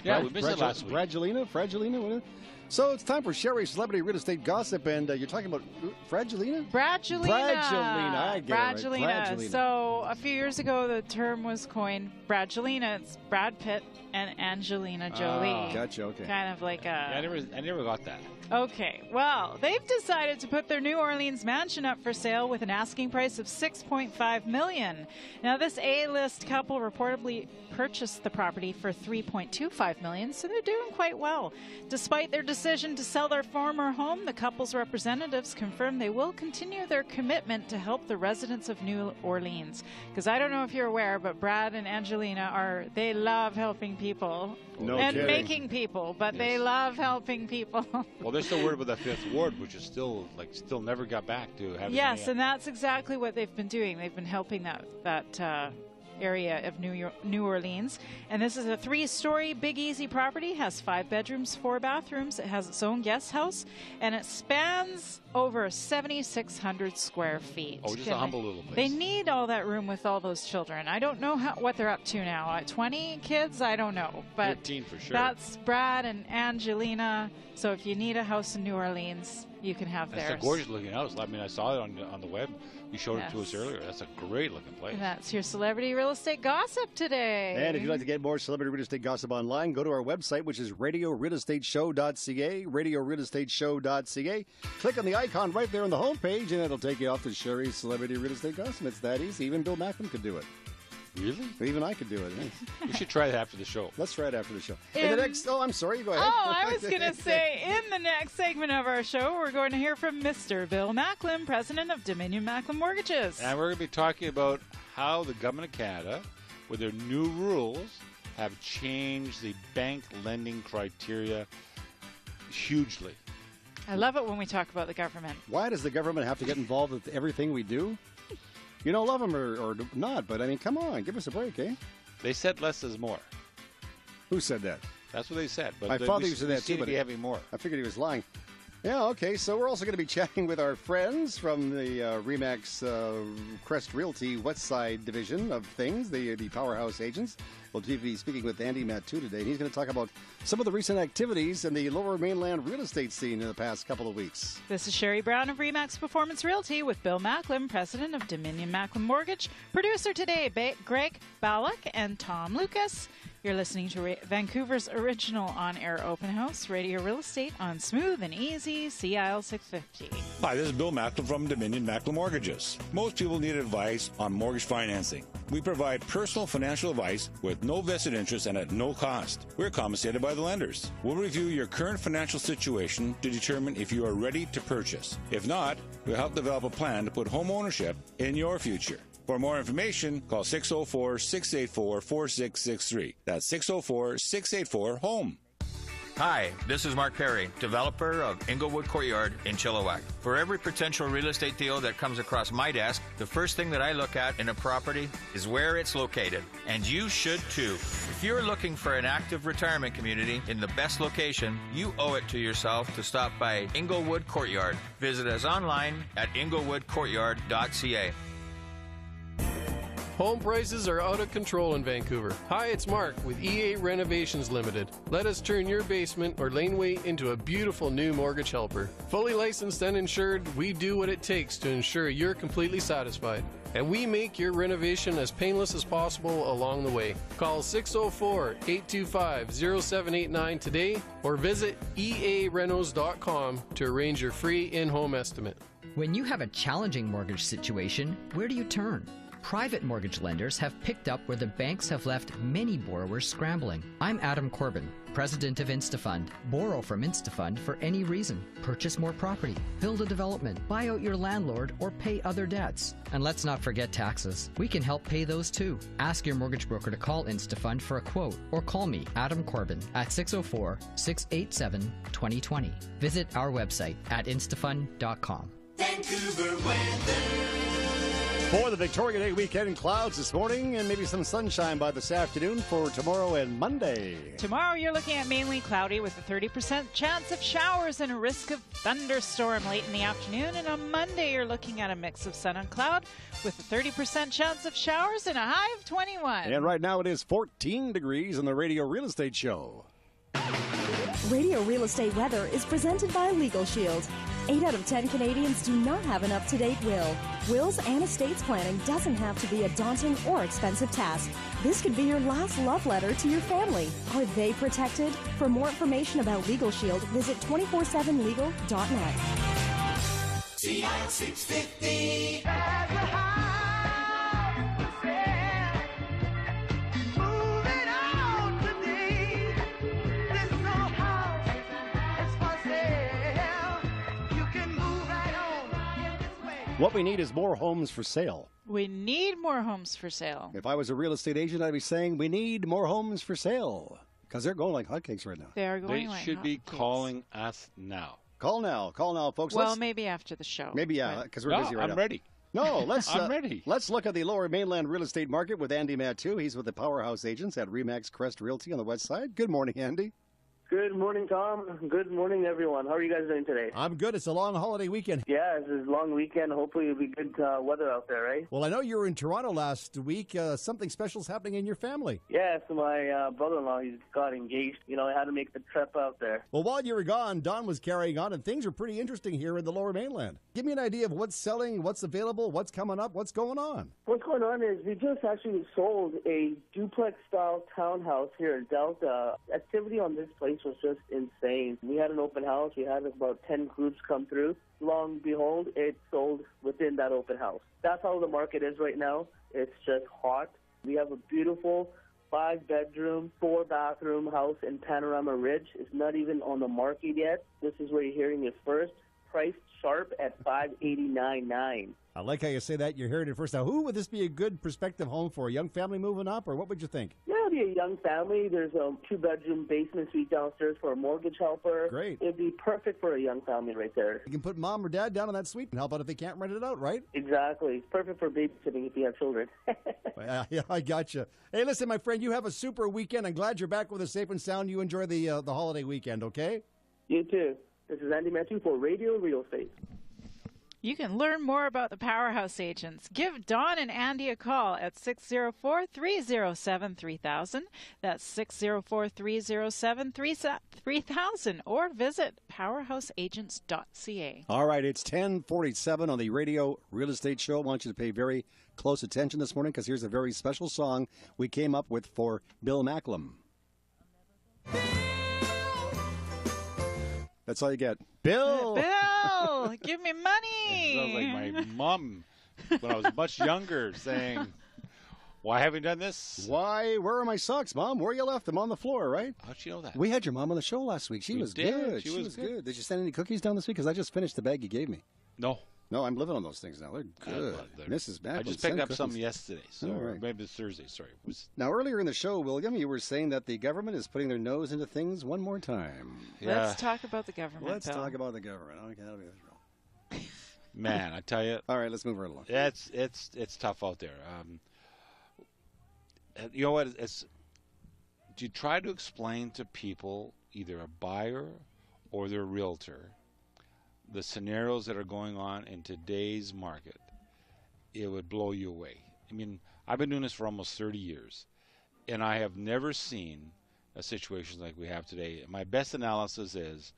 Yeah, we missed it last week. Fragilina? So it's time for Sherry's Celebrity Real Estate Gossip, and you're talking about Fragilina? Bradgelina. I get it right. Bradgelina. So a few years ago, the term was coined Bradgelina. It's Brad Pitt and Angelina Jolie. Gotcha, okay. Kind of like a... Yeah, I never got that. Okay, well, they've decided to put their New Orleans mansion up for sale with an asking price of $6.5 million. Now, this A-list couple reportedly purchased the property for $3.25 million, so they're doing quite well. Despite their decision to sell their former home, the couple's representatives confirmed they will continue their commitment to help the residents of New Orleans. Because I don't know if you're aware, but Brad and Angelina they love helping people. No and kidding. Making people, but they love helping people. Well, there's still word about the Fifth Ward, which is still never got back to having. Yes, and that's exactly what they've been doing. They've been helping that area of New Orleans. And this is a 3-story Big Easy property. Has 5 bedrooms, 4 bathrooms. It has its own guest house, and it spans over 7,600 square feet. Oh, just a humble little place. They need all that room with all those children. I don't know what they're up to now. 20 kids? I don't know. But 15 for sure. That's Brad and Angelina. So if you need a house in New Orleans, you can have That's there. a gorgeous looking house. I mean, I saw it on the web. You showed it to us Yes. earlier. That's a great looking place. And that's your celebrity real estate gossip today. And if you'd like to get more celebrity real estate gossip online, go to our website, which is radiorealestateshow.ca, radiorealestateshow.ca. Click on the icon right there on the homepage, and it'll take you off to Sherry's Celebrity Real Estate Gossip. It's that easy. Even Bill Macklem could do it. Really? Even I could do it. We should try that after the show. Let's try it after the show. In the next, I'm sorry, go ahead. Oh, I was going to say, in the next segment of our show, we're going to hear from Mr. Bill Macklem, president of Dominion Macklem Mortgages. And we're going to be talking about how the government of Canada, with their new rules, have changed the bank lending criteria hugely. I love it when we talk about the government. Why does the government have to get involved with everything we do? You don't love them or not, but I mean, come on, give us a break, eh? They said less is more. Who said that? That's what they said. But My father used to say that seem too, to be having more. I figured he was lying. Yeah, okay, so we're also going to be chatting with our friends from the RE/MAX Crest Realty West Side division of things, the powerhouse agents. We'll be speaking with Andy Mattu today, and he's going to talk about some of the recent activities in the Lower Mainland real estate scene in the past couple of weeks. This is Sherry Brown of RE/MAX Performance Realty with Bill Macklem, president of Dominion Macklem Mortgage. Producer today, Greg Ballack and Tom Lucas. You're listening to Vancouver's original on-air open house, Radio Real Estate on Smooth and Easy, CIL 650. Hi, this is Bill Macklem from Dominion Macklem Mortgages. Most people need advice on mortgage financing. We provide personal financial advice with no vested interest and at no cost. We're compensated by the lenders. We'll review your current financial situation to determine if you are ready to purchase. If not, we'll help develop a plan to put home ownership in your future. For more information, call 604-684-4663. That's 604-684-HOME. Hi, this is Mark Perry, developer of Inglewood Courtyard in Chilliwack. For every potential real estate deal that comes across my desk, the first thing that I look at in a property is where it's located. And you should too. If you're looking for an active retirement community in the best location, you owe it to yourself to stop by Inglewood Courtyard. Visit us online at inglewoodcourtyard.ca. Home prices are out of control in Vancouver. Hi, it's Mark with EA Renovations Limited. Let us turn your basement or laneway into a beautiful new mortgage helper. Fully licensed and insured, we do what it takes to ensure you're completely satisfied. And we make your renovation as painless as possible along the way. Call 604-825-0789 today or visit earenos.com to arrange your free in-home estimate. When you have a challenging mortgage situation, where do you turn? Private mortgage lenders have picked up where the banks have left many borrowers scrambling. I'm Adam Corbin, president of InstaFund. Borrow from InstaFund for any reason. Purchase more property, build a development, buy out your landlord, or pay other debts. And let's not forget taxes. We can help pay those too. Ask your mortgage broker to call InstaFund for a quote, or call me, Adam Corbin, at 604-687-2020. Visit our website at instafund.com. Vancouver weather. For the Victoria Day weekend, clouds this morning and maybe some sunshine by this afternoon for tomorrow and Monday. Tomorrow you're looking at mainly cloudy with a 30% chance of showers and a risk of thunderstorm late in the afternoon. And on Monday you're looking at a mix of sun and cloud with a 30% chance of showers and a high of 21. And right now it is 14 degrees on the Radio Real Estate Show. Radio Real Estate weather is presented by Legal Shield. 8 out of 10 Canadians do not have an up-to-date will. Wills and estates planning doesn't have to be a daunting or expensive task. This could be your last love letter to your family. Are they protected? For more information about Legal Shield, visit 247legal.net. CIL 650. What we need is more homes for sale. We need more homes for sale. If I was a real estate agent, I'd be saying we need more homes for sale because they're going like hotcakes right now. They are going They like should be hotcakes. calling us now. Call now, folks. Well, maybe after the show. Maybe, yeah, because we're busy right now. I'm ready. No, let's. I'm ready. Let's look at the Lower Mainland real estate market with Andy Mattu. He's with the Powerhouse Agents at RE/MAX Crest Realty on the West Side. Good morning, Andy. Good morning, Tom. Good morning, everyone. How are you guys doing today? I'm good. It's a long holiday weekend. Yeah, it's a long weekend. Hopefully it'll be good weather out there, right? Well, I know you were in Toronto last week. Something special's happening in your family. Yeah, so my brother-in-law, he's got engaged. I had to make the trip out there. Well, while you were gone, Don was carrying on, and things are pretty interesting here in the Lower Mainland. Give me an idea of what's selling, what's available, what's coming up, what's going on. What's going on is we just actually sold a duplex-style townhouse here in Delta. Activity on this place was just insane. We had an open house. We had about 10 groups come through. Long and behold, it sold within that open house. That's how the market is right now. It's just hot. We have a beautiful 5-bedroom, 4-bathroom house in Panorama Ridge. It's not even on the market yet. This is where you're hearing it first. Priced sharp at $589,900. I like how you say that. You're hearing it first. Now, who would this be a good prospective home for? A young family moving up, or what would you think? Yeah, it'd be a young family. There's a 2-bedroom basement suite downstairs for a mortgage helper. Great. It'd be perfect for a young family right there. You can put mom or dad down in that suite and help out if they can't rent it out, right? Exactly. It's perfect for babysitting if you have children. Yeah, I gotcha. Hey, listen, my friend, you have a super weekend. I'm glad you're back with us safe and sound. You enjoy the holiday weekend, okay? You too. This is Andy Matthew for Radio Real Estate. You can learn more about the Powerhouse Agents. Give Don and Andy a call at 604-307-3000. That's 604-307-3000. Or visit powerhouseagents.ca. All right, it's 10:47 on the Radio Real Estate Show. I want you to pay very close attention this morning because here's a very special song we came up with for Bill Macklem. That's all you get. Bill! Bill, give me money! Sounds like my mom when I was much younger saying, why haven't you done this? Why? Where are my socks, Mom? Where you left them? On the floor, right? How'd you know that? We had your mom on the show last week. She was good. She was good. Did you send any cookies down this week? Because I just finished the bag you gave me. No. No, I'm living on those things now. They're good. Mrs. Macklem, I just picked up cookies. some yesterday, so All or right. maybe it's Thursday. Sorry. It was, Now, earlier in the show, William, you were saying that the government is putting their nose into things one more time. Let's talk about the government, Let's Bill. talk about the government. Okay, that'll be the thrill. man, I tell you. All right, let's move right along. It's tough out there. You know what? Do you try to explain to people, either a buyer or their realtor, the scenarios that are going on in today's market? It would blow you away. I mean, I've been doing this for almost 30 years, and I have never seen a situation like we have today. My best analysis is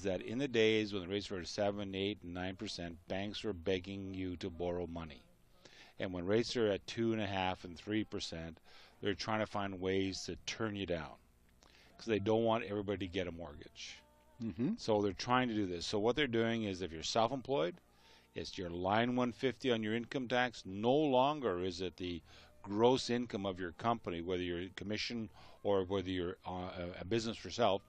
that in the days when the rates were at 7, 8, and 9%, banks were begging you to borrow money. And when rates are at 2.5% and 3%, they're trying to find ways to turn you down because they don't want everybody to get a mortgage. Mm-hmm. So they're trying to do this. So what they're doing is if you're self-employed, it's your line 150 on your income tax. No longer is it the gross income of your company, whether you're a commission or whether you're a business for self.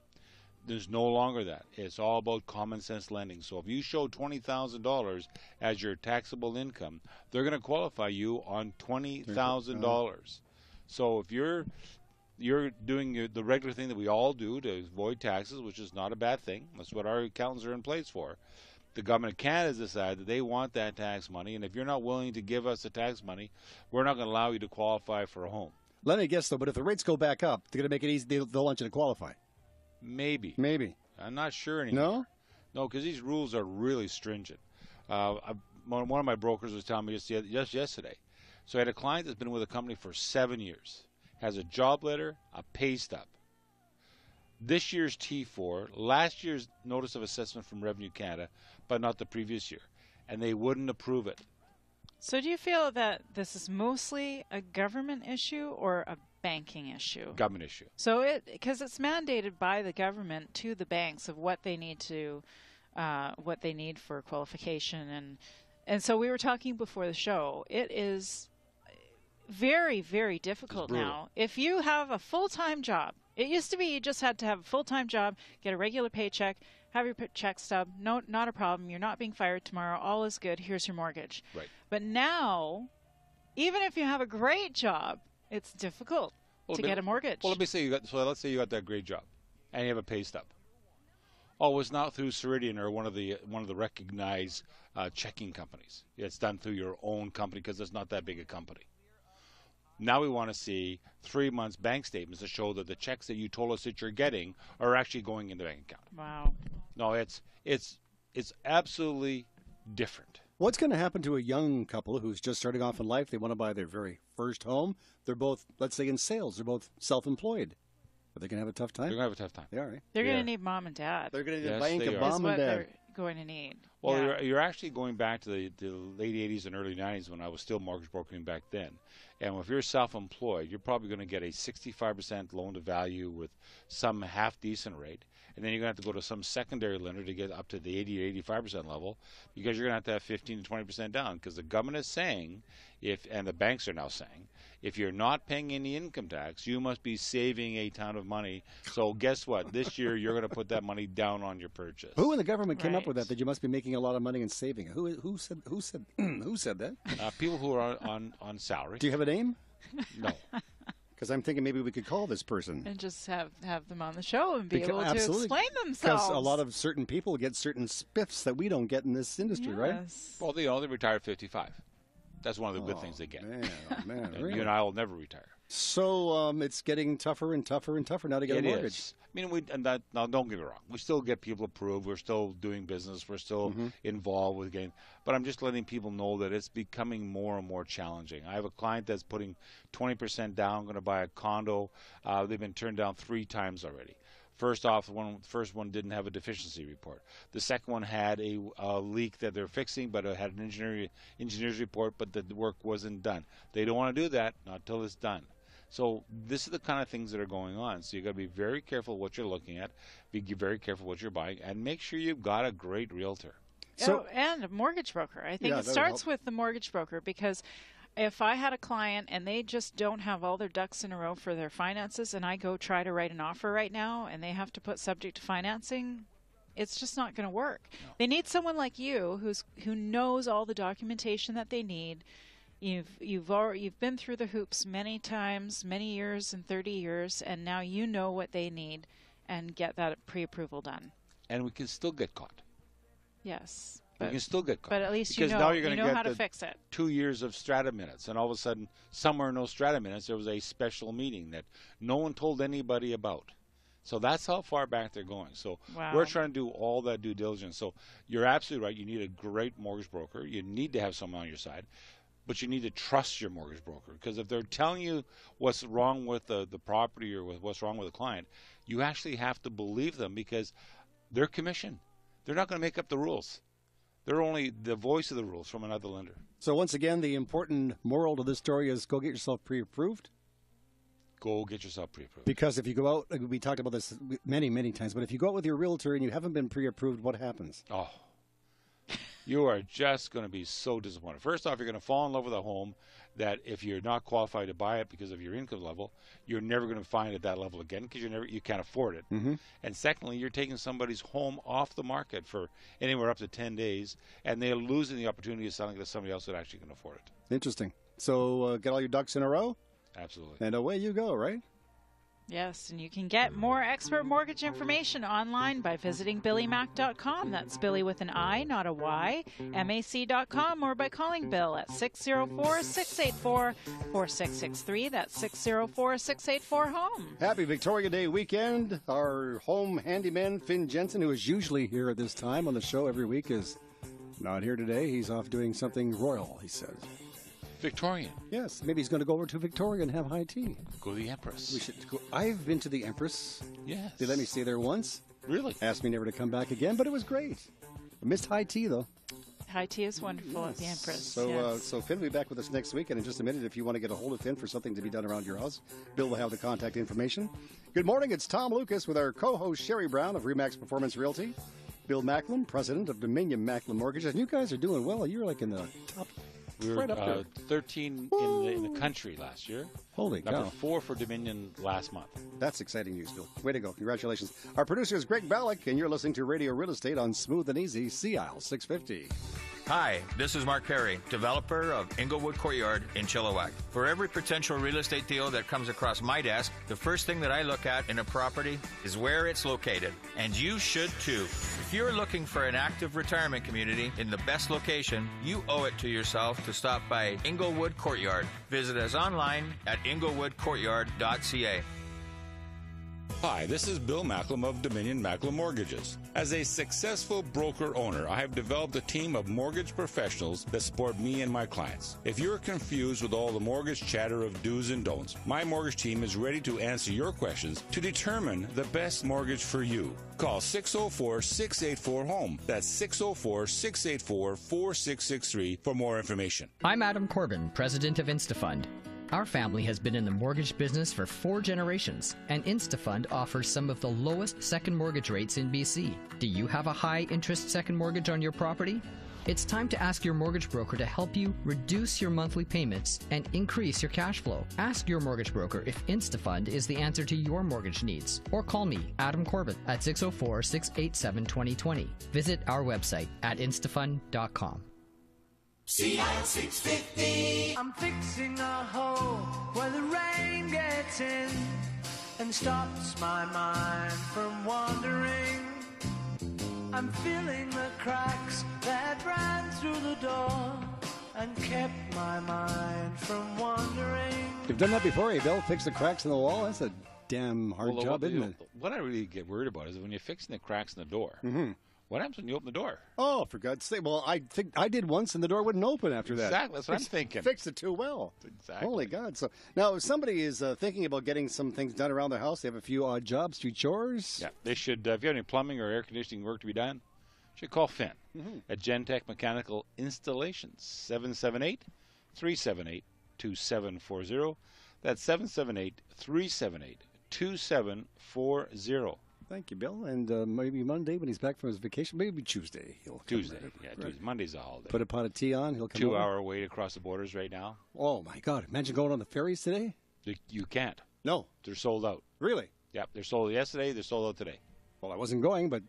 There's no longer that. It's all about common sense lending. So if you show $20,000 as your taxable income, they're going to qualify you on $20,000. So if you're doing the regular thing that we all do to avoid taxes, which is not a bad thing. That's what our accountants are in place for. The government of Canada has decided that they want that tax money, and if you're not willing to give us the tax money, we're not going to allow you to qualify for a home. Let me guess, though, but if the rates go back up, they're going to make it easy. They'll want you to qualify. Maybe. I'm not sure anymore. No, because these rules are really stringent. One of my brokers was telling me just yesterday. So I had a client that's been with a company for 7 years. Has a job letter, a pay stub. This year's T4, last year's notice of assessment from Revenue Canada, but not the previous year. And they wouldn't approve it. So do you feel that this is mostly a government issue or a banking issue? Government issue. So because it's mandated by the government to the banks of what they need for qualification, and so we were talking before the show. It is very, very difficult now. If you have a full-time job, it used to be you just had to have a full-time job, get a regular paycheck, have your check stub. No, not a problem. You're not being fired tomorrow. All is good. Here's your mortgage. Right. But now, even if you have a great job, it's difficult to get a mortgage. Well, let's say you got that great job, and you have a pay stub. Oh, it's not through Ceridian or one of the recognized checking companies. It's done through your own company because it's not that big a company. Now we want to see 3 months bank statements to show that the checks that you told us that you're getting are actually going in the bank account. Wow. No, it's absolutely different. What's going to happen to a young couple who's just starting off in life? They want to buy their very first home. They're both, let's say, in sales. They're both self-employed. Are they going to have a tough time? They're going to have a tough time. They are, right? They're going to need mom and dad. They're going to need Yes, a bank they and are. mom is and what dad. they're going to need. Well, Yeah. you're actually going back to the late 80s and early 90s when I was still mortgage brokering back then. And if you're self-employed, you're probably going to get a 65% loan to value with some half-decent rate. And then you're going to have to go to some secondary lender to get up to the 80 or 85% level because you're going to have 15 to 20% down because the government is saying, and the banks are now saying, if you're not paying any income tax, you must be saving a ton of money. So guess what? This year you're going to put that money down on your purchase. Who in the government came up with that you must be making a lot of money and saving? Who said that? People who are on salary. Do you have a name? No. Because I'm thinking maybe we could call this person. And just have them on the show and be able to absolutely. explain themselves. Because a lot of certain people get certain spiffs that we don't get in this industry, right? Well, they retire at 55. That's one of the good things they get. Man, And really? you and I will never retire. So it's getting tougher and tougher and tougher now to get a mortgage. Is. I mean, now don't get me wrong. We still get people approved. We're still doing business. We're still involved with game. But I'm just letting people know that it's becoming more and more challenging. I have a client that's putting 20% down, going to buy a condo. They've been turned down 3 times already. First off, the first one didn't have a deficiency report. The second one had a leak that they're fixing, but it had an engineer's report, but the work wasn't done. They don't want to do that, not till it's done. So this is the kind of things that are going on. So you've got to be very careful what you're looking at, be very careful what you're buying, and make sure you've got a great realtor. And a mortgage broker. I think it starts with the mortgage broker because if I had a client and they just don't have all their ducks in a row for their finances and I go try to write an offer right now and they have to put subject to financing, it's just not going to work. No. They need someone like you who knows all the documentation that they need. You've been through the hoops many times, many years and 30 years, and now you know what they need and get that pre-approval done. And we can still get caught. Yes. We can still get caught. But at least because you know, now you're going to get how to fix it. 2 years of strata minutes, and all of a sudden, somewhere in those strata minutes, there was a special meeting that no one told anybody about. So that's how far back they're going. So we're trying to do all that due diligence. So you're absolutely right. You need a great mortgage broker. You need to have someone on your side. But you need to trust your mortgage broker because if they're telling you what's wrong with the property or what's wrong with the client, you actually have to believe them because they're commissioned. They're not going to make up the rules. They're only the voice of the rules from another lender. So once again, the important moral to this story is go get yourself pre-approved. Go get yourself pre-approved. Because if you go out, we talked about this many, many times, but if you go out with your realtor and you haven't been pre-approved, what happens? Oh. You are just going to be so disappointed. First off, you're going to fall in love with a home that if you're not qualified to buy it because of your income level, you're never going to find at that level again because you can't afford it. Mm-hmm. And secondly, you're taking somebody's home off the market for anywhere up to 10 days, and they're losing the opportunity of selling it to somebody else that actually can afford it. Interesting. So get all your ducks in a row? Absolutely. And away you go, right? Yes, and you can get more expert mortgage information online by visiting BillyMac.com. That's Billy with an I, not a Y, MAC.com, or by calling Bill at 604-684-4663. That's 604-684-HOME. Happy Victoria Day weekend. Our home handyman, Finn Jensen, who is usually here at this time on the show every week, is not here today. He's off doing something royal, he says. Victorian. Yes, maybe he's going to go over to Victoria and have high tea. Go to the Empress. We should go. I've been to the Empress. Yes. They let me stay there once. Really? Asked me never to come back again, but it was great. I missed high tea, though. High tea is wonderful at the Empress. So, so Finn will be back with us next week, and in just a minute, if you want to get a hold of Finn for something to be done around your house, Bill will have the contact information. Good morning, it's Tom Lucas with our co-host Sherry Brown of Remax Performance Realty, Bill Macklin, president of Dominion Macklin Mortgages, and you guys are doing well. You're like in the top. We were right up there. 13 in the country last year. Holy cow. Number 4 for Dominion last month. That's exciting news, Bill. Way to go. Congratulations. Our producer is Greg Ballack, and you're listening to Radio Real Estate on Smooth and Easy, CIL 650. Hi, this is Mark Perry, developer of Inglewood Courtyard in Chilliwack. For every potential real estate deal that comes across my desk, the first thing that I look at in a property is where it's located. And you should too. If you're looking for an active retirement community in the best location, you owe it to yourself to stop by Inglewood Courtyard. Visit us online at inglewoodcourtyard.ca. Hi, this is Bill Macklem of Dominion Macklem Mortgages. As a successful broker-owner, I have developed a team of mortgage professionals that support me and my clients. If you're confused with all the mortgage chatter of do's and don'ts, my mortgage team is ready to answer your questions to determine the best mortgage for you. Call 604-684-HOME. That's 604-684-4663 for more information. I'm Adam Corbin, president of InstaFund. Our family has been in the mortgage business for 4 generations, and InstaFund offers some of the lowest second mortgage rates in BC. Do you have a high-interest second mortgage on your property? It's time to ask your mortgage broker to help you reduce your monthly payments and increase your cash flow. Ask your mortgage broker if InstaFund is the answer to your mortgage needs, or call me, Adam Corbin, at 604-687-2020. Visit our website at instafund.com. CI 650. I'm fixing a hole where the rain gets in and stops my mind from wandering. I'm filling the cracks that ran through the door and kept my mind from wandering. You've done that before, eh, Bill? Fix the cracks in the wall? That's a damn hard job, isn't it? What I really get worried about is when you're fixing the cracks in the door. Mm-hmm. What happens when you open the door? Oh, for God's sake. Well, I think I did once and the door wouldn't open after that. Exactly. That's what I'm thinking. Fixed it too well. Exactly. Holy God. So now if somebody is thinking about getting some things done around their house, they have a few odd jobs, few chores. Yeah, they should, if you have any plumbing or air conditioning work to be done, you should call Finn at Gentech Mechanical Installations, 778-378-2740. That's 778-378-2740. Thank you, Bill. And maybe Monday when he's back from his vacation, maybe Tuesday. He'll come Tuesday. right. Yeah, Tuesday. Monday's a holiday. Put a pot of tea on. He'll come 2 over. hour wait across the borders right now. Oh, my God. Imagine going on the ferries today. You can't. No. They're sold out. Really? Yep. They're sold yesterday. They're sold out today. Well, I wasn't going, but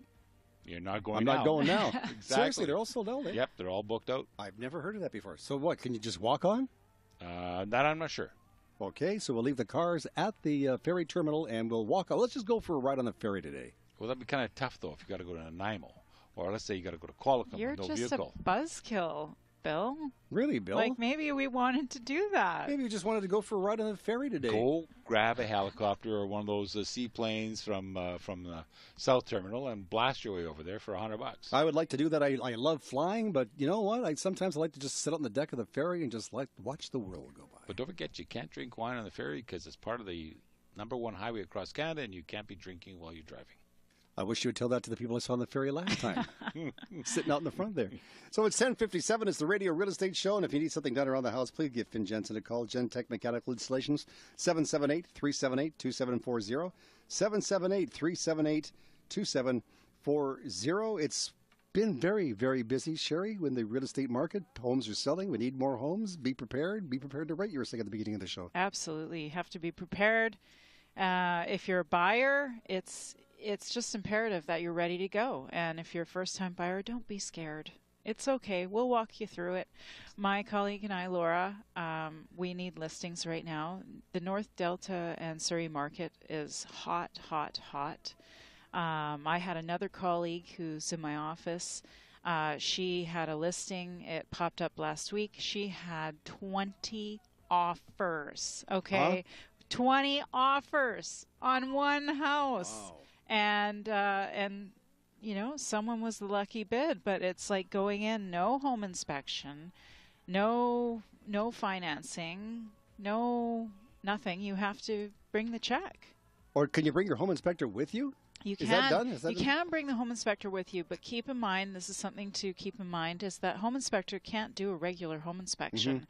you're not going I'm now. not going now. Exactly. Seriously, they're all sold out. Eh? Yep. They're all booked out. I've never heard of that before. So what? Can you just walk on? That I'm not sure. Okay, so we'll leave the cars at the ferry terminal and we'll walk on. Let's just go for a ride on the ferry today. Well, that'd be kind of tough, though, if you got to go to Nanaimo. Or let's say you got to go to Qualicum You're with no just vehicle. a buzzkill, Bill. Really, Bill? Like maybe we wanted to do that. Maybe we just wanted to go for a ride on the ferry today. Go grab a helicopter or one of those seaplanes from the South Terminal and blast your way over there for $100. I would like to do that. I love flying, but you know what? I sometimes like to just sit on the deck of the ferry and just watch the world go by. But don't forget, you can't drink wine on the ferry because it's part of the #1 highway across Canada, and you can't be drinking while you're driving. I wish you would tell that to the people I saw on the ferry last time, sitting out in the front there. So it's 10:57. It's the Radio Real Estate Show, and if you need something done around the house, please give Finn Jensen a call. Gentech Mechanical Installations, 778-378-2740, 778-378-2740. It's been very, very busy, Sherry, in the real estate market. Homes are selling. We need more homes. Be prepared. Be prepared to write. You were saying at the beginning of the show. Absolutely. You have to be prepared. If you're a buyer, it's just imperative that you're ready to go. And if you're a first-time buyer, don't be scared. It's okay. We'll walk you through it. My colleague and I, Laura, we need listings right now. The North Delta and Surrey market is hot, hot, hot. I had another colleague who's in my office. She had a listing. It popped up last week. She had 20 offers. Okay. Huh? 20 offers on one house. Wow. And you know, someone was the lucky bid, but it's like going in, no home inspection, no financing, nothing. You have to bring the check. Or can you bring your home inspector with you? You can. Is that done? Is that you can bring the home inspector with you, but keep in mind, this is something to keep in mind, is that home inspector can't do a regular home inspection. Mm-hmm.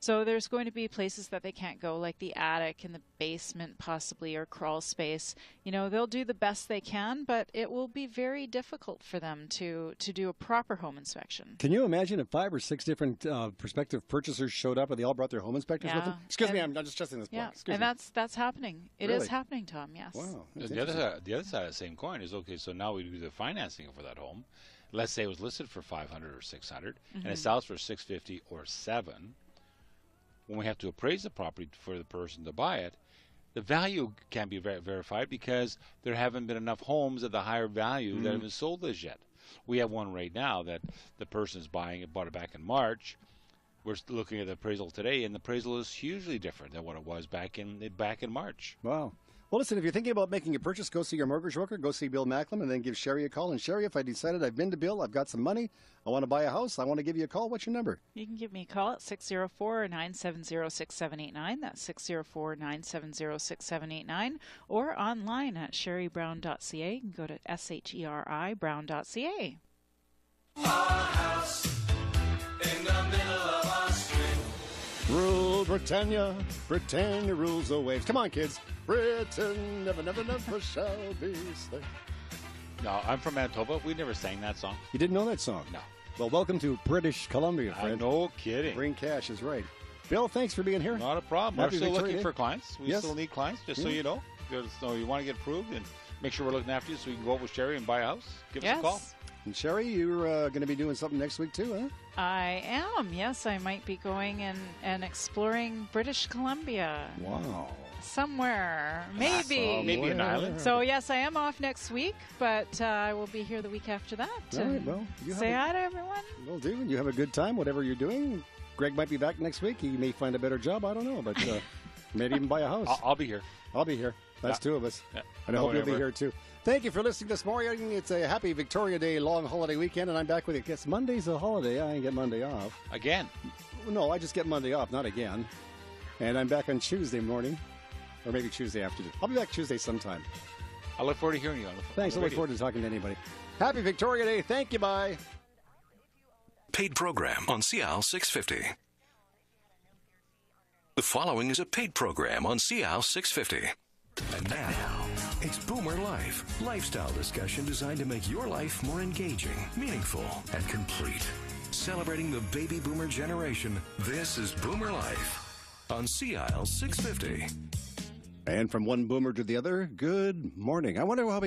So there's going to be places that they can't go, like the attic and the basement possibly, or crawl space. You know, they'll do the best they can, but it will be very difficult for them to do a proper home inspection. Can you imagine if 5 or 6 different prospective purchasers showed up and they all brought their home inspectors with them? Excuse me, I'm just testing this block. Yeah, and that's happening. It is Really? happening, Tom, yes. Wow. The other side of the same coin is, okay, so now we do the financing for that home. let's say it was listed for 500 or 600, and Mhm. it sells for 650 or 7, when we have to appraise the property for the person to buy it, the value can't be verified because there haven't been enough homes at the higher value that have been sold as yet. We have one right now that the person is buying it, bought it back in March. We're looking at the appraisal today, and the appraisal is hugely different than what it was back in March. Wow. Well, listen, if you're thinking about making a purchase, go see your mortgage broker, go see Bill Macklem, and then give Sherry a call. And Sherry, if I decided I've been to Bill, I've got some money, I want to buy a house, I want to give you a call, what's your number? You can give me a call at 604-970-6789. That's 604-970-6789. Or online at sherrybrown.ca. You can go to SHERI brown.ca. In the middle of our street. Rule Britannia, Britannia rules the waves. Come on, kids. Britain never, never, never shall be slave. No, I'm from Manitoba. We never sang that song. You didn't know that song? No. Well, welcome to British Columbia, friend. No kidding. Bring cash is right. Bill, thanks for being here. Not a problem. Happy We're still Victoria looking Day. for clients. We Yes. still need clients, just so you know. So you want to get approved and make sure we're looking after you so you can go out with Sherry and buy a house. Give us a call. And Sherry, you're going to be doing something next week too, huh? I am. Yes, I might be going and exploring British Columbia. Wow. Somewhere. Maybe. Maybe an island. So, yes, I am off next week, but I will be here the week after that. All right, and well, you say have hi to everyone. Will do. And you have a good time, whatever you're doing. Greg might be back next week. He may find a better job. I don't know, but maybe even buy a house. I'll be here. I'll be here. That's Yeah. two of us. Yeah. And I hope you'll be Whatever. here too. Thank you for listening this morning. It's a happy Victoria Day long holiday weekend, and I'm back with you. Guess Monday's a holiday. I ain't get Monday off. Again? No, I just get Monday off, not again. And I'm back on Tuesday morning, or maybe Tuesday afternoon. I'll be back Tuesday sometime. I look forward to hearing you on the phone. Thanks. I look forward to talking to anybody. Happy Victoria Day. Thank you. Bye. Paid program on CL 650. The following is a paid program on CL 650. And now, it's Boomer Life. Lifestyle discussion designed to make your life more engaging, meaningful, and complete. Celebrating the baby boomer generation, this is Boomer Life on CL 650. And from one boomer to the other, good morning. I wonder how we